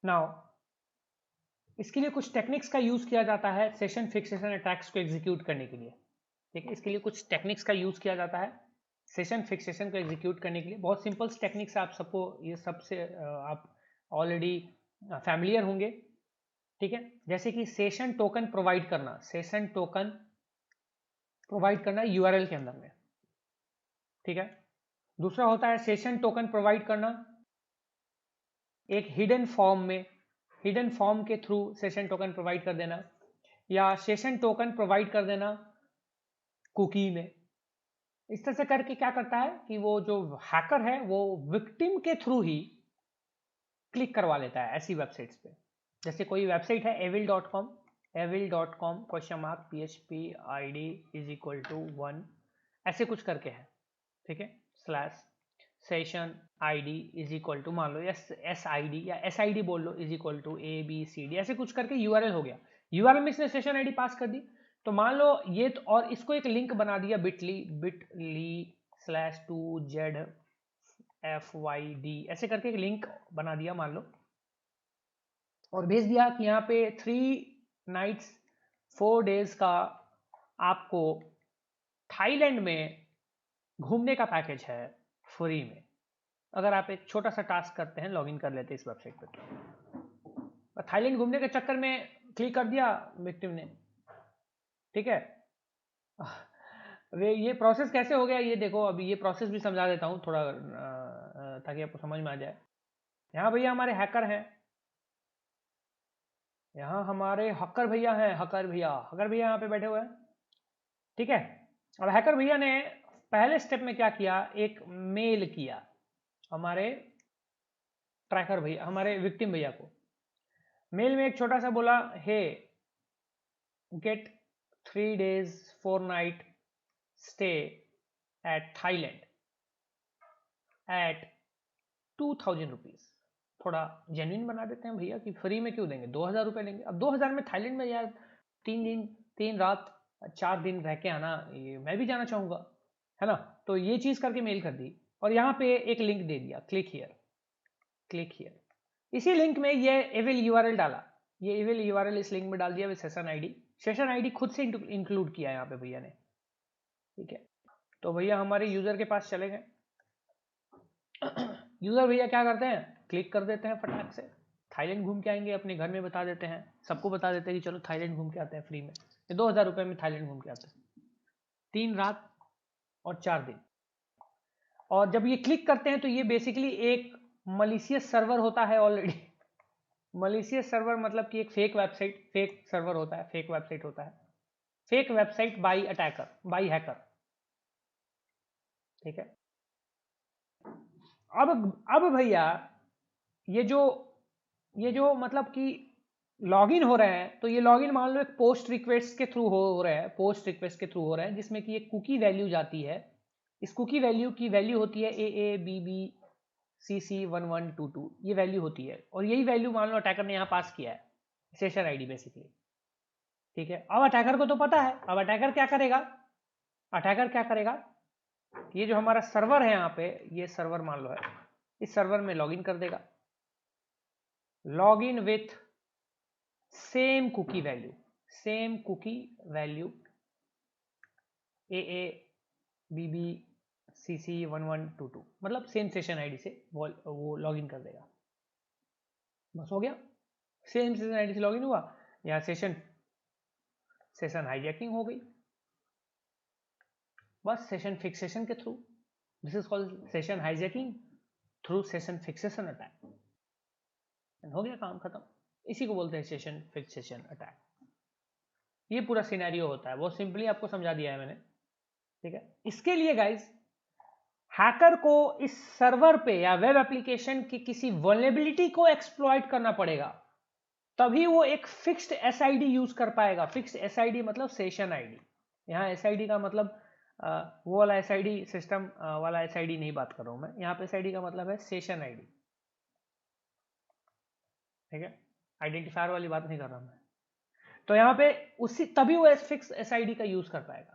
नाउ इसके लिए कुछ टेक्निक्स का यूज किया जाता है सेशन फिक्सेशन अटैक्स को एग्जीक्यूट करने के लिए, ठीक है। इसके लिए कुछ टेक्निक्स का यूज किया जाता है सेशन फिक्सेशन को एग्जीक्यूट करने के लिए। बहुत सिंपल टेक्निक्स आप सबको ये सबसे आप ऑलरेडी फैमिलियर होंगे, ठीक है। जैसे कि सेशन टोकन प्रोवाइड करना, सेशन टोकन प्रोवाइड करना यूआरएल के अंदर में, ठीक है। दूसरा होता है सेशन टोकन प्रोवाइड करना एक हिडन फॉर्म में, हिडन फॉर्म के थ्रू सेशन टोकन प्रोवाइड कर देना, या सेशन टोकन प्रोवाइड कर देना कुकी में। इस तरह से करके क्या करता है कि वो जो हैकर है वो विक्टिम के थ्रू ही क्लिक करवा लेता है ऐसी वेबसाइट्स पे। जैसे कोई वेबसाइट है evil.com, evil.com php id =1 ऐसे कुछ करके है, ठीक है, slash session ID is equal to मान लो एस आई डी या एस आई डी बोल लो इज इक्वल टू ABCD ऐसे कुछ करके यूआरएल हो गया। यूआरएल में इसने सेशन आईडी पास कर दी, तो मान लो ये तो, और इसको एक लिंक बना दिया bit.ly/2ZFYD ऐसे करके एक लिंक बना दिया मान लो, और भेज दिया कि यहाँ पे 3 नाइट्स 4 डेज का आपको थाईलैंड में घूमने का पैकेज है फ्री में। अगर आप एक छोटा सा टास्क करते हैं, लॉगिन कर लेते हैं इस वेबसाइट पे, तो थाईलैंड घूमने के चक्कर में क्लिक कर दिया विक्टिम ने, ठीक है। वे ये प्रोसेस कैसे हो गया ये देखो, अभी ये प्रोसेस भी समझा देता हूँ थोड़ा ताकि आपको समझ में आ जाए। यहाँ भैया हमारे हैकर हैं, यहाँ हमारे हकर भैया हैं, हकर भैया यहाँ पे बैठे हुए हैं, ठीक है। अब हैकर भैया ने पहले स्टेप में क्या किया, एक मेल किया हमारे ट्रैकर भैया, हमारे विक्टिम भैया को। मेल में एक छोटा सा बोला, hey get 3 days 4 night stay at Thailand at 2000 रुपीज। थोड़ा जेन्युइन बना देते हैं भैया कि फ्री में क्यों देंगे, 2000 रुपये लेंगे। अब 2000 में थाईलैंड में यार 3 दिन 3 रात 4 दिन रह के आना, ये मैं भी जाना चाहूंगा, है ना। तो ये चीज करके मेल कर दी और यहाँ पे एक लिंक दे दिया, क्लिक हियर, क्लिक हियर। इसी लिंक में ये एविल यूआरएल डाला, ये एविल यूआरएल इस लिंक में डाल दिया with session ID. Session ID खुद से इंक्लूड किया यहाँ पे भैया ने, ठीक है। तो भैया हमारे यूजर के पास चले गए। यूजर भैया क्या करते हैं, क्लिक कर देते हैं फटाक से, थाईलैंड घूम के आएंगे, अपने घर में बता देते हैं, सबको बता देते हैं कि चलो थाईलैंड घूम के आते हैं फ्री में। ये 2000 रुपये में थाईलैंड घूम के आते हैं 3 रात और 4 दिन। और जब ये क्लिक करते हैं तो ये बेसिकली एक मलिशियस सर्वर होता है ऑलरेडी। मलिशियस सर्वर मतलब कि एक फेक वेबसाइट, फेक सर्वर होता है, फेक वेबसाइट होता है, fake website by attacker, by hacker, ठीक है। अब भैया ये जो मतलब कि लॉगिन हो रहे हैं तो ये लॉगिन मान लो एक पोस्ट रिक्वेस्ट के थ्रू हो रहा है, पोस्ट रिक्वेस्ट के थ्रू हो रहा है, जिसमें कि एक कुकी वैल्यू जाती है। इस कुकी वैल्यू की वैल्यू होती है AABBCC1122, ये वैल्यू होती है, और यही वैल्यू मान लो अटैकर ने यहाँ पास किया है, सेशन आईडी बेसिकली। ठीक है, अब अटैकर को तो पता है, अब अटैकर क्या करेगा, अटैकर क्या करेगा, ये जो हमारा सर्वर है यहाँ पे, ये सर्वर मान लो है, इस सर्वर में लॉगिन कर देगा, login with same cookie value, same cookie value AABBCC1122, मतलब सेम सेशन आईडी से वो लॉगिन कर देगा। बस हो गया, सेम सेशन आईडी से लॉगिन हुआ, यहाँ सेशन हाईजैकिंग हो गई, बस सेशन फिक्सेशन के through. This is called session hijacking through session fixation attack. हो गया, काम खत्म। इसी को बोलते हैं सेशन फिक्सेशन अटैक। ये पूरा सिनेरियो होता है, वो सिंपली आपको समझा दिया है मैंने। ठीक है, इसके लिए गाइस हैकर को इस सर्वर पे या वेब एप्लीकेशन की किसी वल्नरेबिलिटी को एक्सप्लॉइट करना पड़ेगा, तभी वो एक फिक्स्ड एसआईडी यूज कर पाएगा। फिक्स्ड एसआईडी मतलब सेशन आईडी। यहाँ एसआईडी का मतलब वो वाला एसआईडी सिस्टम वाला एसआईडी नहीं बात कर रहा हूं मैं, यहाँ पे एसआईडी का मतलब है सेशन आईडी। ठीक है, आइडेंटिफायर वाली बात नहीं कर रहा मैं। तो यहाँ पे उसी तभी वो फिक्स एसआईडी का यूज कर पाएगा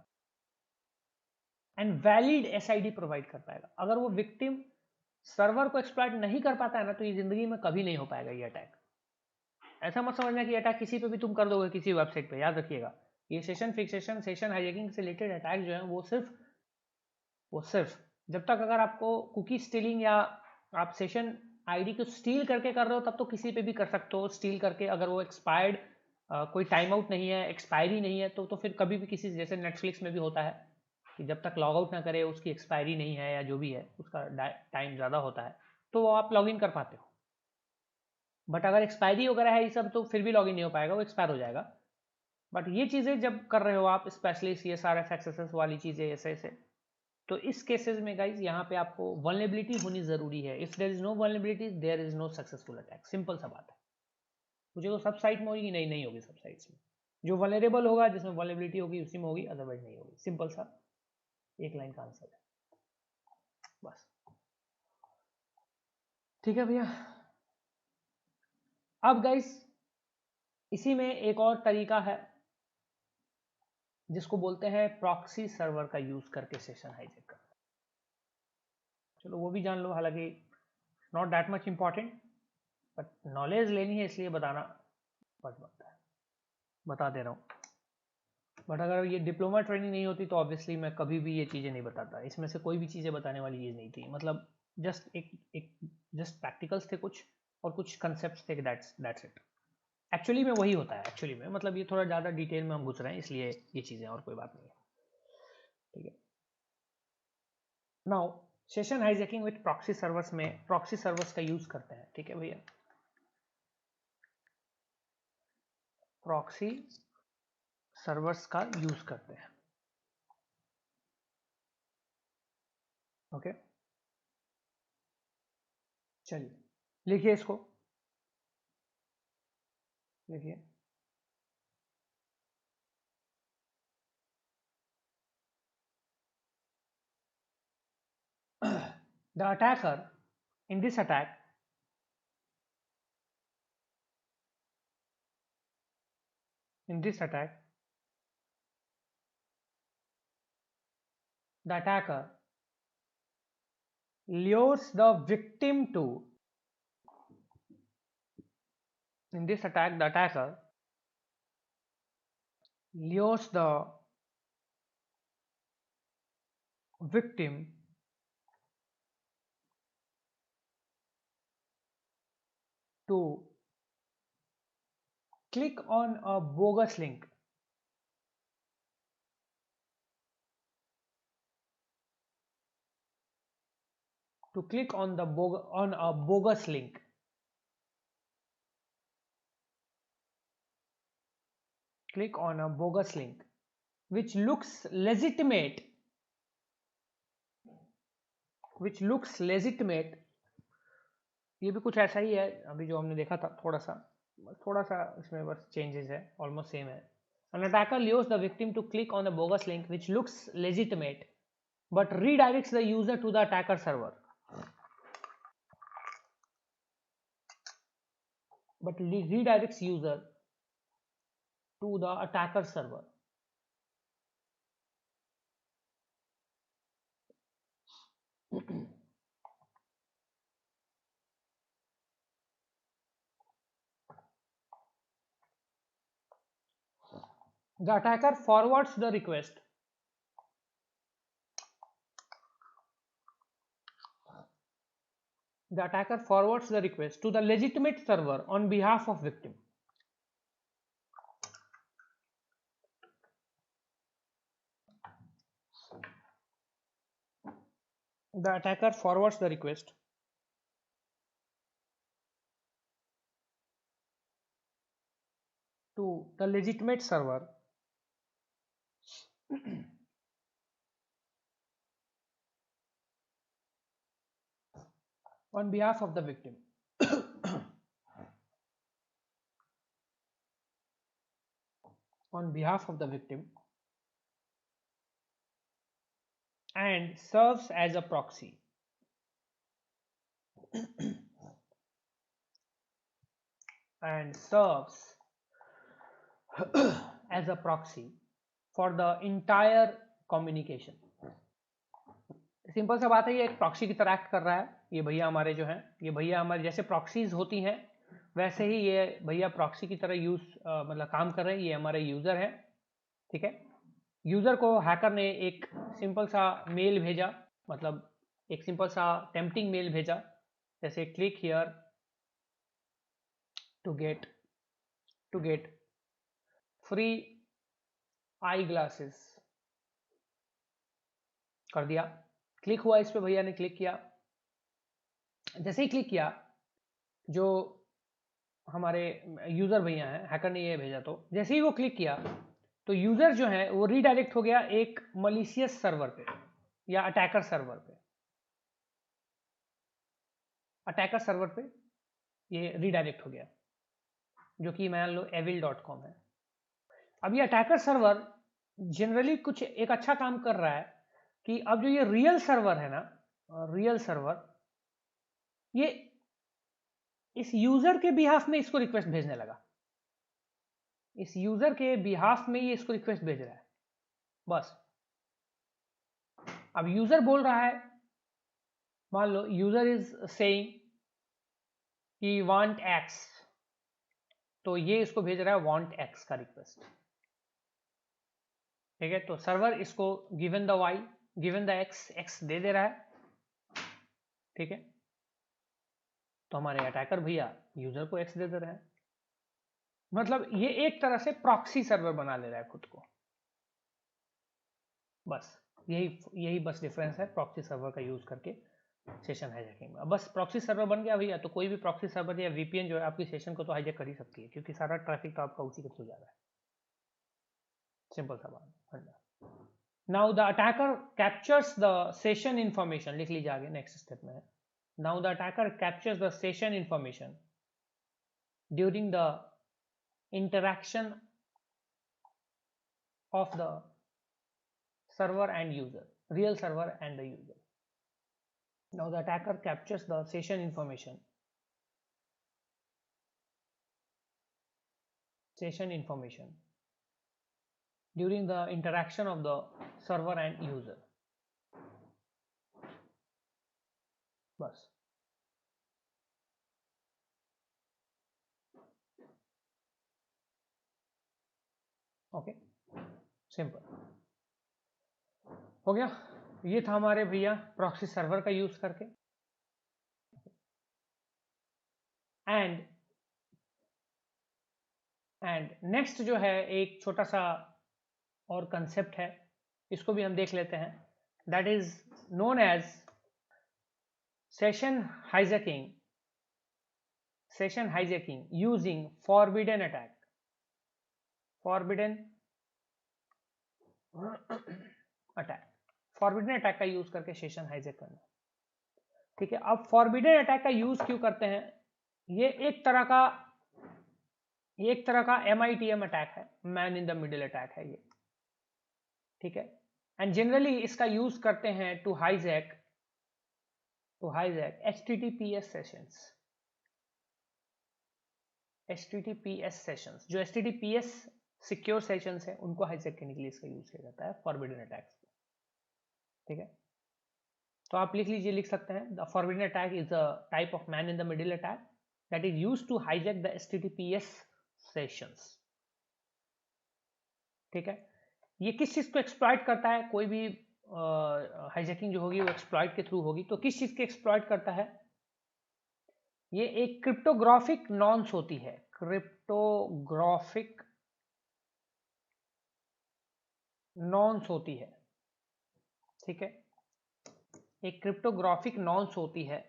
एंड वैलिड एसआईडी प्रोवाइड कर पाएगा। अगर वो विक्टिम सर्वर को एक्सप्लॉइट नहीं कर पाता है ना, तो ये जिंदगी में कभी नहीं हो पाएगा ये अटैक। ऐसा मत समझना कि अटैक किसी पे भी तुम कर दोगे, किसी वेबसाइट पे। याद रखिएगा, ये सेशन फिक्सेशन, सेशन हाईजैकिंग से रिलेटेड अटैक जो है वो सिर्फ जब तक अगर आपको कुकी स्टीलिंग या आप सेशन आईडी को स्टील करके कर रहे हो, तब तो किसी पे भी कर सकते हो स्टील करके। अगर वो एक्सपायर्ड कोई टाइम आउट नहीं है, एक्सपायरी नहीं है, तो फिर कभी भी किसी, जैसे नेटफ्लिक्स में भी होता है कि जब तक लॉग आउट ना करे, उसकी एक्सपायरी नहीं है या जो भी है, उसका टाइम ज़्यादा होता है, तो वो आप लॉग इन कर पाते हो। बट अगर एक्सपायरी वगैरह है ये सब, तो फिर भी लॉग इन नहीं हो पाएगा, वो एक्सपायर हो जाएगा। बट ये चीज़ें जब कर रहे हो आप, स्पेशली CSRF एक्सेसेस वाली चीज़ें ऐसे ऐसे, तो इस केसेस में गाइज यहाँ पे आपको वल्नरेबिलिटी होनी जरूरी है। If there is no vulnerability, there is no successful attack. Simple सा बात है। मुझे तो सब साइट में होगी, नहीं होगी सब साइट्स में। जो वल्नरेबल होगा, जिसमें वल्नरेबिलिटी होगी, उसी में होगी, अदरवाइज नहीं होगी। सिंपल सा एक लाइन का आंसर है, बस। ठीक है भैया। अब गाइस इसी में एक और तरीका है जिसको बोलते हैं प्रॉक्सी सर्वर का यूज करके सेशन हाईजैक करना। चलो वो भी जान लो, हालांकि not that much important, but knowledge लेनी है इसलिए बताना फर्ज बनता है, बता दे रहा हूँ। बट अगर ये डिप्लोमा ट्रेनिंग नहीं होती तो ऑब्वियसली मैं कभी भी ये चीज़ें नहीं बताता। इसमें से कोई भी चीज़ें बताने वाली चीज़ नहीं थी, मतलब जस्ट एक जस्ट प्रैक्टिकल्स थे कुछ, और कुछ कंसेप्ट थे, दैट्स इट। एक्चुअली में वही होता है, एक्चुअली में मतलब ये थोड़ा ज़्यादा डिटेल में हम घुस रहे हैं, इसलिए ये चीज़ें, और कोई बात नहीं है। ठीक है, now session hijacking with proxy servers में प्रॉक्सी सर्वर्स का यूज करते हैं। ठीक है भैया, प्रॉक्सी सर्वर्स का यूज करते हैं। ओके, चलिए लिखिए इसको, लिखिए। The attacker in this attack the attacker lures the victim to in this attack the attacker lures the victim to click on a bogus link, to click on a bogus link, click on a bogus link which looks legitimate, ये भी कुछ ऐसा ही है अभी जो हमने देखा था थोड़ा सा, थोड़ा सा इसमें बस चेंजेस है, ऑलमोस्ट सेम है. An attacker lures the victim to click on a bogus link which looks legitimate but redirects the user to the attacker server. Redirects user to the attacker server. The attacker forwards the request to the legitimate server on behalf of victim. The attacker forwards the request to the legitimate server on behalf of the victim. On behalf of the victim, and serves as a proxy. And serves as a proxy for the entire communication. Simple सा बात है, ये एक प्रॉक्सी की तरह एक्ट कर रहा है. ये भैया हमारे जो हैं, ये भैया हमारे जैसे प्रॉक्सीज होती हैं वैसे ही ये भैया प्रॉक्सी की तरह मतलब काम कर रहे हैं. ये हमारे यूजर है, ठीक है. यूजर को हैकर ने एक सिंपल सा मेल भेजा, मतलब एक सिंपल सा टेम्पटिंग मेल भेजा, जैसे click here to get free eye glasses कर दिया. क्लिक हुआ, इस पे भैया ने क्लिक किया. जैसे ही क्लिक किया, जो हमारे यूजर भैया हैं, हैकर ने ये भेजा, तो जैसे ही वो क्लिक किया तो यूजर जो है वो रीडायरेक्ट हो गया एक मलिशियस सर्वर पे या अटैकर सर्वर पे. अटैकर सर्वर पे ये रीडायरेक्ट हो गया, जो कि मान लो evil.com है. अब ये अटैकर सर्वर जनरली कुछ एक अच्छा काम कर रहा है कि अब जो ये रियल सर्वर है ना, रियल सर्वर, ये इस यूजर के बिहाफ में इसको रिक्वेस्ट भेजने लगा. इस यूजर के बिहाफ में ये इसको रिक्वेस्ट भेज रहा है बस. अब यूजर बोल रहा है, मान लो यूजर इज सेइंग कि वांट एक्स, तो ये इसको भेज रहा है वांट एक्स का रिक्वेस्ट, ठीक है. तो सर्वर इसको given the Y, given the X दे दे रहा है, ठीक है. तो हमारे अटैकर भैया यूजर को एक्स दे दे रहे हैं. मतलब ये एक तरह से प्रॉक्सी सर्वर बना ले रहा है खुद को. बस यही बस डिफरेंस है प्रॉक्सी सर्वर का यूज करके सेशन हाईजैकिंग में. बस प्रॉक्सी सर्वर बन गया भैया, तो कोई भी प्रॉक्सी सर्वर या वीपीएन जो है आपकी सेशन को तो हाईजैक कर ही सकती है, क्योंकि सारा ट्रैफिक तो आपका उसी के थ्रू जा रहा है. सिंपल सा बात. Now the attacker captures the session information, लिख लीजिए आगे नेक्स्ट स्टेप में है. Now the attacker captures the session information during the interaction of the server and user, real server and the user. Now the attacker captures the session information during the interaction of the server and user. बस. ओके, सिंपल हो गया. ये था हमारे भैया प्रॉक्सी सर्वर का यूज करके. एंड नेक्स्ट जो है एक छोटा सा और कंसेप्ट है, इसको भी हम देख लेते हैं. That is known as session hijacking using forbidden attack. Forbidden attack का यूज करके सेशन हाईजैक करना, ठीक है. अब फॉरबिडन अटैक का यूज क्यों करते हैं? ये एक तरह का ये एक तरह का MITM अटैक है, man in the middle attack है ये, ठीक है। एंड जनरली इसका यूज करते हैं to hijack HTTPS sessions. HTTPS sessions, जो HTTPS सिक्योर सेशंस है, उनको हाईजैक करने के लिए इसका यूज किया जाता है फॉरबिडन अटैक्स, ठीक है। तो आप लिख लीजिए, लिख सकते हैं, the forbidden attack is a type of man in the middle attack that is used to hijack the HTTPS sessions, ठीक है। ये किस चीज को एक्सप्लॉइट करता है? कोई भी हाईजैकिंग जो होगी वो एक्सप्लॉइट के थ्रू होगी, तो किस चीज के एक्सप्लॉइट करता है? ये एक क्रिप्टोग्राफिक नॉन्स होती है, क्रिप्टोग्राफिक नॉन्स होती है, ठीक है। एक क्रिप्टोग्राफिक नॉन्स होती है,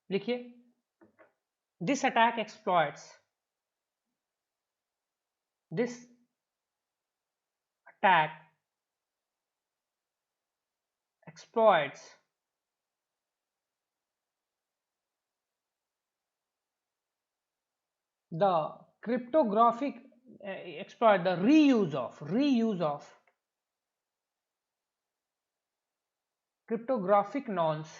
लिखिए, this attack exploits this attack exploits the cryptographic exploit the reuse of cryptographic nonce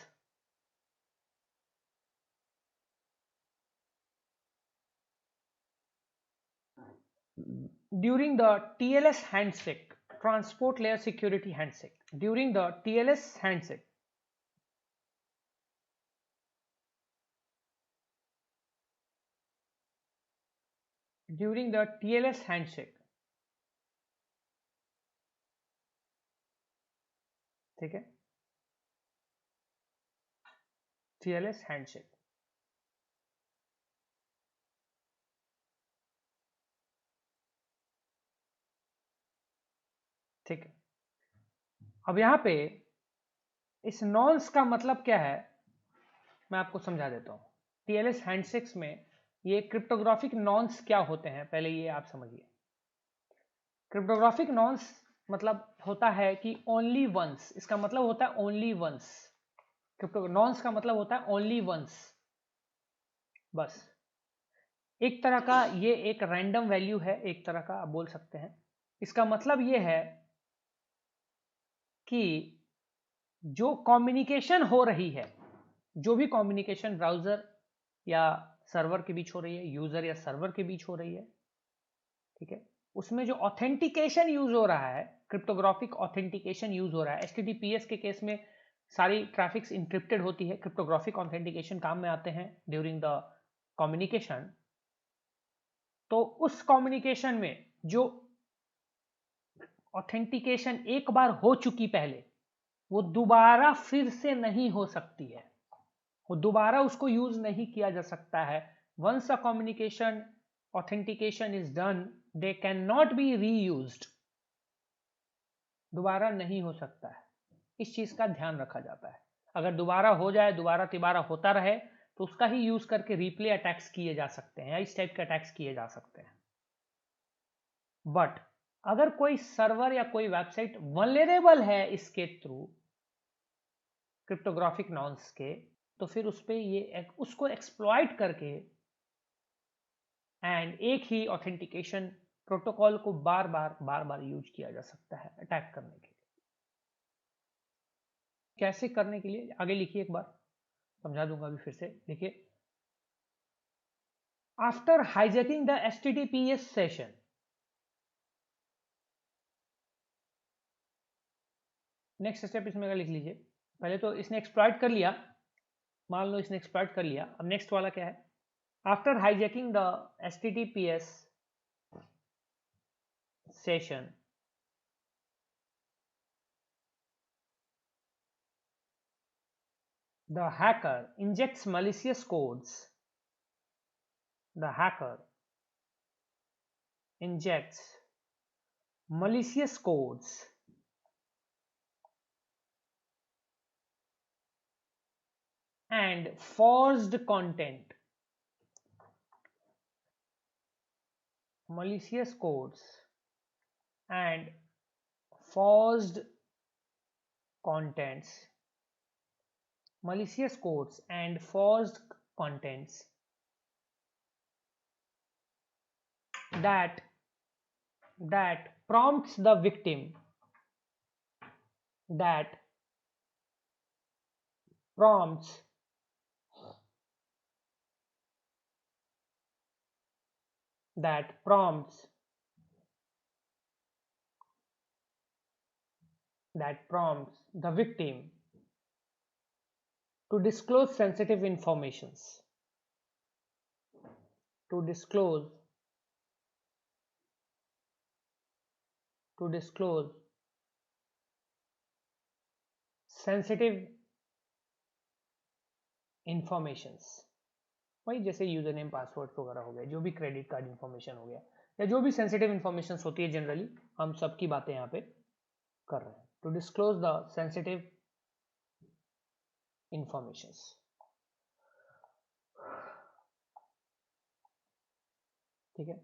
during the TLS handshake, transport layer security handshake, during the TLS handshake, during the TLS handshake, ठीक है, TLS handshake, ठीक है। अब यहां पे इस नॉन्स का मतलब क्या है, मैं आपको समझा देता हूं। TLS हैंडशेक्स में ये क्रिप्टोग्राफिक नॉन्स क्या होते हैं, पहले ये आप समझिए। क्रिप्टोग्राफिक नॉन्स मतलब होता है कि ओनली वंस, इसका मतलब होता है ओनली वंस। क्रिप्टो नॉन्स का मतलब होता है ओनली वंस, बस। एक तरह का ये एक रैंडम वैल्यू है, एक तरह का आप बोल सकते हैं। इसका मतलब ये है कि जो कम्युनिकेशन हो रही है, जो भी कम्युनिकेशन ब्राउजर या सर्वर के बीच हो रही है, यूजर या सर्वर के बीच हो रही है, ठीक है, उसमें जो ऑथेंटिकेशन यूज हो रहा है, क्रिप्टोग्राफिक ऑथेंटिकेशन यूज हो रहा है। HTTPS के केस में सारी ट्रैफिक्स इंक्रिप्टेड होती है, क्रिप्टोग्राफिक ऑथेंटिकेशन काम में आते हैं ड्यूरिंग द कम्युनिकेशन। तो उस कम्युनिकेशन में जो ऑथेंटिकेशन एक बार हो चुकी पहले, वो दोबारा फिर से नहीं हो सकती है, वो दोबारा उसको यूज नहीं किया जा सकता है। Once a communication authentication is done, they can not be reused, दोबारा नहीं हो सकता है। इस चीज का ध्यान रखा जाता है। अगर दोबारा हो जाए, दोबारा तिबारा होता रहे, तो उसका ही यूज करके रिप्ले अटैक्स किए जा सकते हैं, या इस टाइप के अटैक्स किए जा सकते हैं। बट अगर कोई सर्वर या कोई वेबसाइट वल्नरेबल है इसके थ्रू, क्रिप्टोग्राफिक नॉन्स के, तो फिर उस पर ये उसको एक्सप्लॉइट करके एंड एक ही ऑथेंटिकेशन प्रोटोकॉल को बार बार यूज किया जा सकता है अटैक करने के लिए। कैसे करने के लिए आगे लिखिए, एक बार समझा दूंगा अभी फिर से, देखिए। After hijacking the HTTPS session, next step इसमें का लिख लीजिए। पहले तो इसने एक्सप्लॉइट कर लिया, मान लो इसने एक्सप्लॉइट कर लिया। अब नेक्स्ट वाला क्या है? After hijacking the HTTPS session, the hacker injects malicious codes. The hacker injects malicious codes and forged content. Malicious codes and forged contents. Malicious codes and forged contents that prompts the victim that prompts the victim to disclose sensitive informations, to disclose sensitive informations। वही जैसे यूजर नेम पासवर्ड वगैरह हो गया, जो भी क्रेडिट कार्ड इन्फॉर्मेशन हो गया, या जो भी सेंसिटिव इन्फॉर्मेशन होती है, जनरली हम सबकी बातें यहाँ पे कर रहे हैं। To disclose the sensitive informations. ठीक है,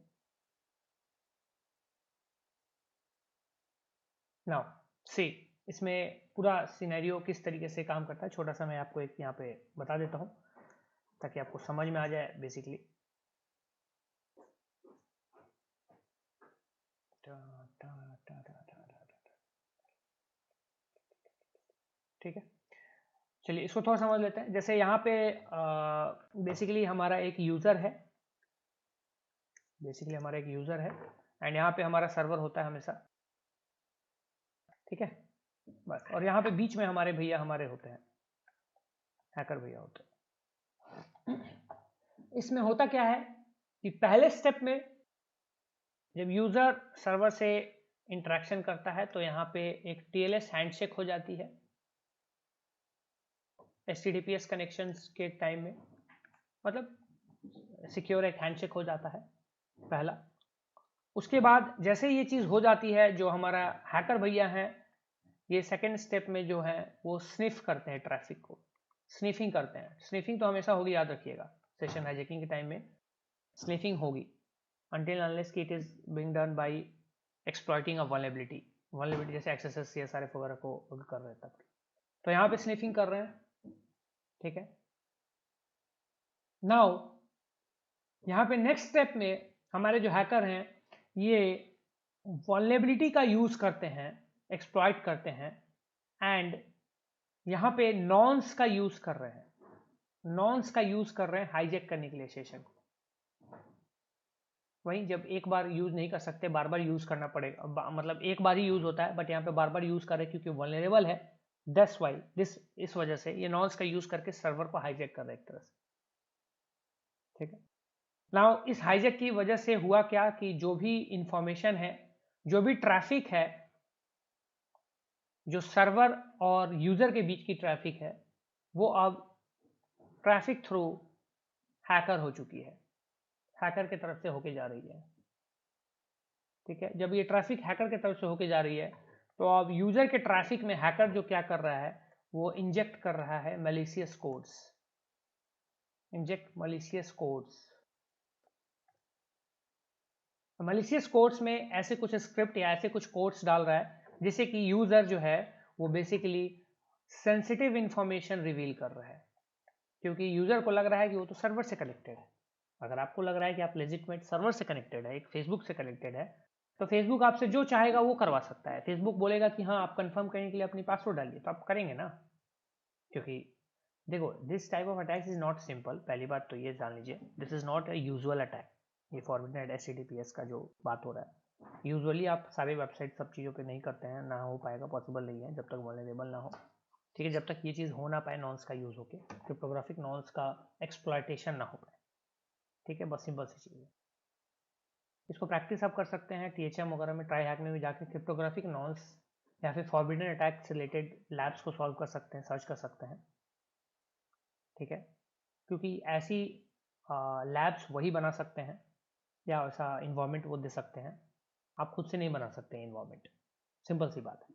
नाउ सी इसमें पूरा सिनेरियो किस तरीके से काम करता है, छोटा सा मैं आपको एक यहाँ पे बता देता हूँ ताकि आपको समझ में आ जाए बेसिकली। ठीक है, चलिए इसको थोड़ा समझ लेते हैं। जैसे यहाँ पे बेसिकली हमारा एक यूजर है, एंड यहाँ पे हमारा सर्वर होता है हमेशा। ठीक है, बस, और यहाँ पे बीच में हमारे भैया होते हैं, हैकर भैया होते हैं। इसमें होता क्या है कि पहले स्टेप में जब यूजर सर्वर से इंटरेक्शन करता है तो यहाँ पे एक TLS हैंडशेक हो जाती है HTTPS कनेक्शंस के टाइम में, मतलब सिक्योर एक हैंडशेक हो जाता है पहला। उसके बाद जैसे ये चीज़ हो जाती है, जो हमारा हैकर भैया हैं, ये सेकेंड स्टेप में जो है वो स्निफ करते हैं, ट्रैफिक को स्निफिंग करते हैं। स्निफिंग तो हमेशा होगी, याद रखिएगा, सेशन हाईजैकिंग के टाइम में स्निफिंग होगी, until unless it is being done by exploiting a vulnerability जैसे XSS CSRF वगैरह को कर रहे हैं तब। तो यहाँ पे स्निफिंग कर रहे हैं। ठीक है, नाउ यहाँ पे नेक्स्ट स्टेप में हमारे जो हैकर हैं ये वल्नरेबिलिटी का यूज करते हैं, एक्सप्लॉइट करते हैं, एंड यहाँ पे नॉन्स का यूज कर रहे हैं हाईजैक करने के लिए सेशन को। वहीं जब एक बार यूज नहीं कर सकते, बार बार यूज करना पड़ेगा, मतलब एक बार ही यूज होता है, बट यहाँ पे बार बार यूज कर रहे हैं क्योंकि वल्नरेबल है, दैट्स व्हाई इस वजह से ये नॉन्स का यूज करके सर्वर को हाईजैक कर रहे हैं एक तरह से। ठीक है, नाउ इस हाईजैक की वजह से हुआ क्या कि जो भी इंफॉर्मेशन है, जो भी ट्रैफिक है, जो सर्वर और यूजर के बीच की ट्रैफिक है, वो अब ट्रैफिक थ्रू हैकर हो चुकी है, हैकर की तरफ से होके जा रही है। ठीक है, जब ये ट्रैफिक हैकर की तरफ से होके जा रही है तो अब यूजर के ट्रैफिक में हैकर जो क्या कर रहा है, वो इंजेक्ट कर रहा है मैलिशियस कोड्स में ऐसे कुछ स्क्रिप्ट या ऐसे कुछ कोड्स डाल रहा है जिससे कि यूजर जो है वो बेसिकली सेंसिटिव इंफॉर्मेशन रिवील कर रहा है, क्योंकि यूजर को लग रहा है कि वो तो सर्वर से कनेक्टेड है। अगर आपको लग रहा है कि आप लेजिटमेट सर्वर से कनेक्टेड है, एक फेसबुक से कनेक्टेड है, तो फेसबुक आपसे जो चाहेगा वो करवा सकता है। फेसबुक बोलेगा कि हाँ आप कंफर्म करने के लिए अपनी पासवर्ड डालिए, तो आप करेंगे ना, क्योंकि देखो this type of attacks is not simple. पहली बात तो ये जान लीजिए, this is not a usual attack. ये फॉरवर्ड HTTPS का जो बात हो रहा है, यूजुअली आप सारे वेबसाइट सब चीज़ों पे नहीं करते हैं, ना हो पाएगा, पॉसिबल नहीं है जब तक वल्नरेबल ना हो। ठीक है, जब तक ये चीज़ हो ना पाए नॉन्स का यूज़ होके, क्रिप्टोग्राफिक नॉन्स का एक्सप्लॉयटेशन ना हो पाए। ठीक है, बस सिंपल सी चीज़ है। इसको प्रैक्टिस आप कर सकते हैं THM वगैरह में, ट्राई हैक में भी जाके क्रिप्टोग्राफिक नॉन्स या फिर फॉरबिडन अटैक से रिलेटेड लैब्स को सॉल्व कर सकते हैं, सर्च कर सकते हैं। ठीक है, क्योंकि ऐसी लैब्स वही बना सकते हैं या ऐसा इन्वायरमेंट वो दे सकते हैं, आप खुद से नहीं बना सकते हैं इन्वायरमेंट, सिंपल सी बात है।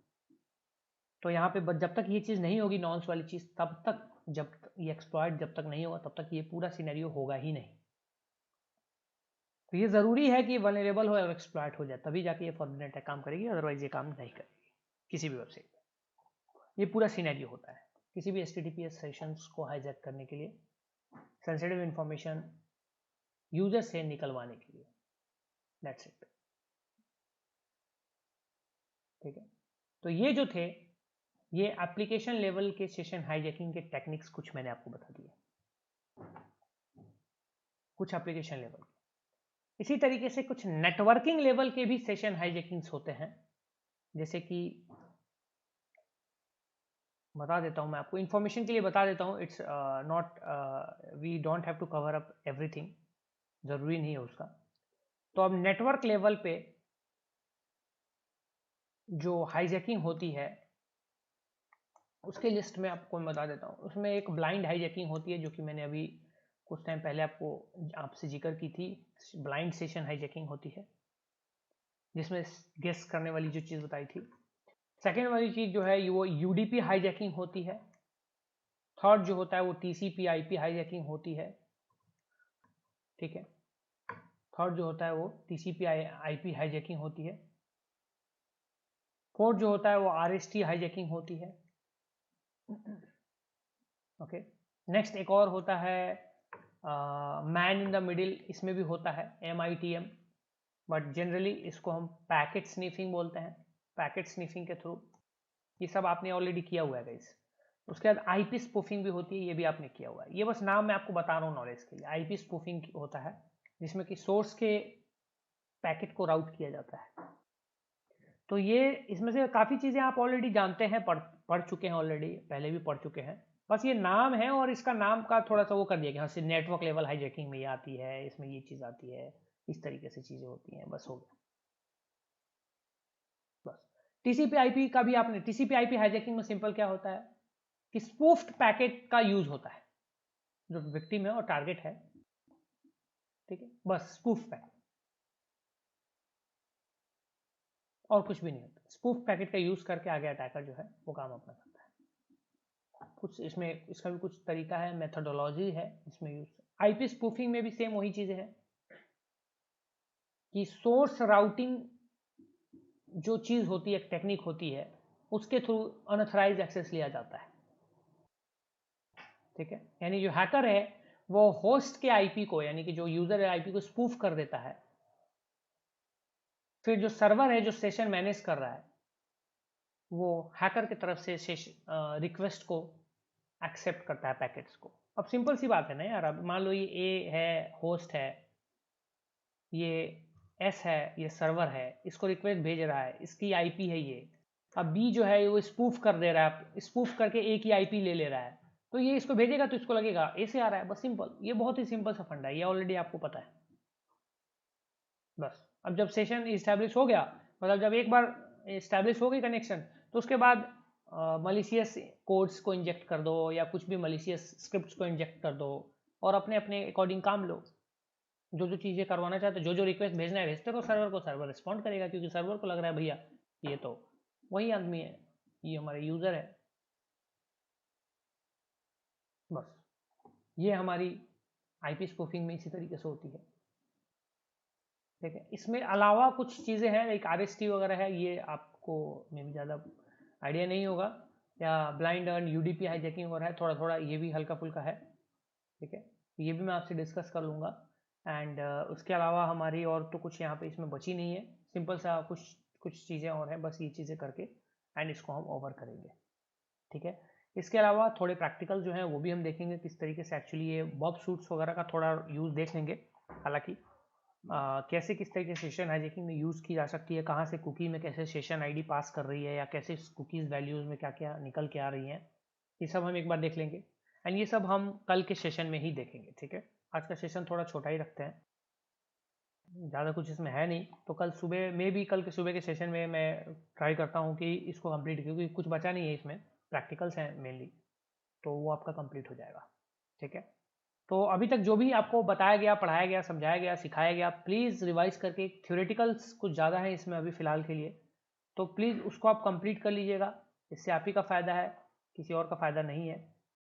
तो यहाँ पे जब तक ये चीज़ नहीं होगी नॉन्स वाली चीज़, तब तक जब ये एक्सप्लॉइट जब तक नहीं होगा तब तक ये पूरा सिनेरियो होगा ही नहीं। तो ये ज़रूरी है कि वल्नरेबल हो और एक्सप्लॉइट हो जाए, तभी जाके ये फॉरबिडन अटैक काम करेगी, अदरवाइज ये काम नहीं करेगी किसी भी वेबसाइट पे। ये पूरा सिनेरियो होता है किसी भी HTTPS सेशंस को हाईजैक करने के लिए, सेंसिटिव इंफॉर्मेशन यूजर से निकलवाने के लिए। That's it. ठीक है, तो ये जो थे, ये एप्लीकेशन लेवल के सेशन हाईजैकिंग के टेक्निक्स कुछ मैंने आपको बता दिए, कुछ एप्लीकेशन लेवल। इसी तरीके से कुछ नेटवर्किंग लेवल के भी सेशन हाईजैकिंग्स होते हैं, जैसे कि बता देता हूं मैं आपको, इंफॉर्मेशन के लिए बता देता हूं, it's not, we don't have to cover up everything, जरूरी नहीं है उसका। तो अब नेटवर्क लेवल पे जो हाईजैकिंग होती है उसके लिस्ट में आपको मैं बता देता हूँ। उसमें एक ब्लाइंड हाईजैकिंग होती है, जो कि मैंने अभी कुछ टाइम पहले आपसे जिक्र की थी। ब्लाइंड सेशन हाईजैकिंग होती है, जिसमें गेस करने वाली जो चीज़ बताई थी। सेकेंड वाली चीज़ जो है वो यूडीपी हाईजैकिंग होती है। थर्ड जो होता है वो टीसीपी आईपी हाईजैकिंग होती है। ठीक है, थर्ड जो होता है वो टीसीपी आईपी हाईजैकिंग होती है। फोर्थ जो होता है वो आरएसटी हाईजैकिंग होती है। ओके, नेक्स्ट एक और होता है मैन इन द मिडिल, इसमें भी होता है MITM, बट जनरली इसको हम पैकेट स्निफिंग बोलते हैं। पैकेट स्निफिंग के थ्रू, ये सब आपने ऑलरेडी किया हुआ है गाइस। उसके बाद आईपी स्पूफिंग भी होती है, ये भी आपने किया हुआ है। ये बस नाम मैं आपको बता रहा हूँ नॉलेज के लिए। आईपी स्पूफिंग होता है जिसमें कि सोर्स के पैकेट को राउट किया जाता है। तो ये इसमें से काफ़ी चीज़ें आप ऑलरेडी जानते हैं, पढ़ चुके हैं ऑलरेडी, पहले भी पढ़ चुके हैं। बस ये नाम है और इसका नाम का थोड़ा सा वो कर दिया कि हाँ से नेटवर्क लेवल हाईजैकिंग में ये आती है, इसमें ये चीज़ आती है, इस तरीके से चीज़ें होती हैं, बस हो गया। बस टीसीपी आईपी का भी आपने, टीसीपी आईपी हाईजैकिंग में सिंपल क्या होता है कि स्पूफ्ड पैकेट का यूज होता है, जो विक्टिम है और टारगेट है। ठीक है, बस स्पूफ पैकेट और कुछ भी नहीं होता। स्पूफ पैकेट का यूज करके आगे अटैकर जो है वो काम अपना करता है। कुछ इसमें इसका भी कुछ तरीका है, मेथोडोलॉजी है इसमें यूज। आईपी स्पूफिंग में भी सेम वही चीजें हैं कि सोर्स राउटिंग जो चीज होती है, एक टेक्निक होती है, उसके थ्रू अनऑथराइज्ड एक्सेस लिया जाता है। ठीक है, यानी जो हैकर है वो होस्ट के आईपी को, यानी कि जो यूजर है आईपी को स्पूफ कर देता है, फिर जो सर्वर है जो सेशन मैनेज कर रहा है वो हैकर की तरफ से रिक्वेस्ट को एक्सेप्ट करता है, पैकेट्स को। अब सिंपल सी बात है ना यार, अब मान लो ये ए है, होस्ट है, ये एस है, ये सर्वर है, इसको रिक्वेस्ट भेज रहा है, इसकी आईपी है ये। अब बी जो है वो स्पूफ कर दे रहा है, स्पूफ करके ए की आईपी ले रहा है, तो ये इसको भेजेगा तो इसको लगेगा ए से आ रहा है। बस सिंपल, ये बहुत ही सिंपल सा फंडा है, ये ऑलरेडी आपको पता है। बस अब जब सेशन इस्टेब्लिश हो गया, मतलब जब एक बार इस्टेब्लिश हो गई कनेक्शन, तो उसके बाद मलिशियस कोड्स को इंजेक्ट कर दो या कुछ भी मलिशियस स्क्रिप्ट्स को इंजेक्ट कर दो और अपने अपने अकॉर्डिंग काम लो। जो जो चीज़ें करवाना चाहते, जो जो रिक्वेस्ट भेजना है भेजते रहो सर्वर को, सर्वर रिस्पॉन्ड करेगा, क्योंकि सर्वर को लग रहा है भैया ये तो वही आदमी है, ये हमारे यूज़र है। बस ये हमारी आईपी स्पूफिंग में इसी तरीके से होती है। ठीक है, इसमें अलावा कुछ चीज़ें हैं लाइक आरएसटी वगैरह है, ये आपको में भी ज़्यादा आइडिया नहीं होगा, या ब्लाइंड एंड यूडीपी हाईजैकिंग वगैरह है, थोड़ा थोड़ा ये भी हल्का फुल्का है। ठीक है, ये भी मैं आपसे डिस्कस कर लूँगा। एंड उसके अलावा हमारी और तो कुछ यहाँ पे इसमें बची नहीं है, सिंपल सा कुछ कुछ चीज़ें और हैं, बस ये चीज़ें करके एंड इसको हम ओवर करेंगे। ठीक है, इसके अलावा थोड़े प्रैक्टिकल जो हैं वो भी हम देखेंगे किस तरीके से एक्चुअली ये बॉब सूट्स वगैरह का थोड़ा यूज़ देख लेंगे। हालांकि कैसे किस तरीके से सेशन हाईजैकिंग में यूज़ की जा सकती है, कहाँ से कुकी में कैसे सेशन आईडी पास कर रही है, या कैसे कुकीज़ वैल्यूज़ में क्या क्या निकल के आ रही हैं, ये सब हम एक बार देख लेंगे। एंड ये सब हम कल के सेशन में ही देखेंगे। ठीक है, आज का सेशन थोड़ा छोटा ही रखते हैं, ज़्यादा कुछ इसमें है नहीं, तो कल सुबह में भी, कल के सुबह के सेशन में मैं ट्राई करता हूँ कि इसको कंप्लीट, क्योंकि कुछ बचा नहीं है इसमें, प्रैक्टिकल्स हैं मेनली, तो वो आपका कंप्लीट हो जाएगा। ठीक है, तो अभी तक जो भी आपको बताया गया, पढ़ाया गया, समझाया गया, सिखाया गया, प्लीज़ रिवाइज करके, थ्योरेटिकल्स कुछ ज़्यादा है इसमें अभी फ़िलहाल के लिए, तो प्लीज़ उसको आप कंप्लीट कर लीजिएगा। इससे आप ही का फ़ायदा है, किसी और का फ़ायदा नहीं है।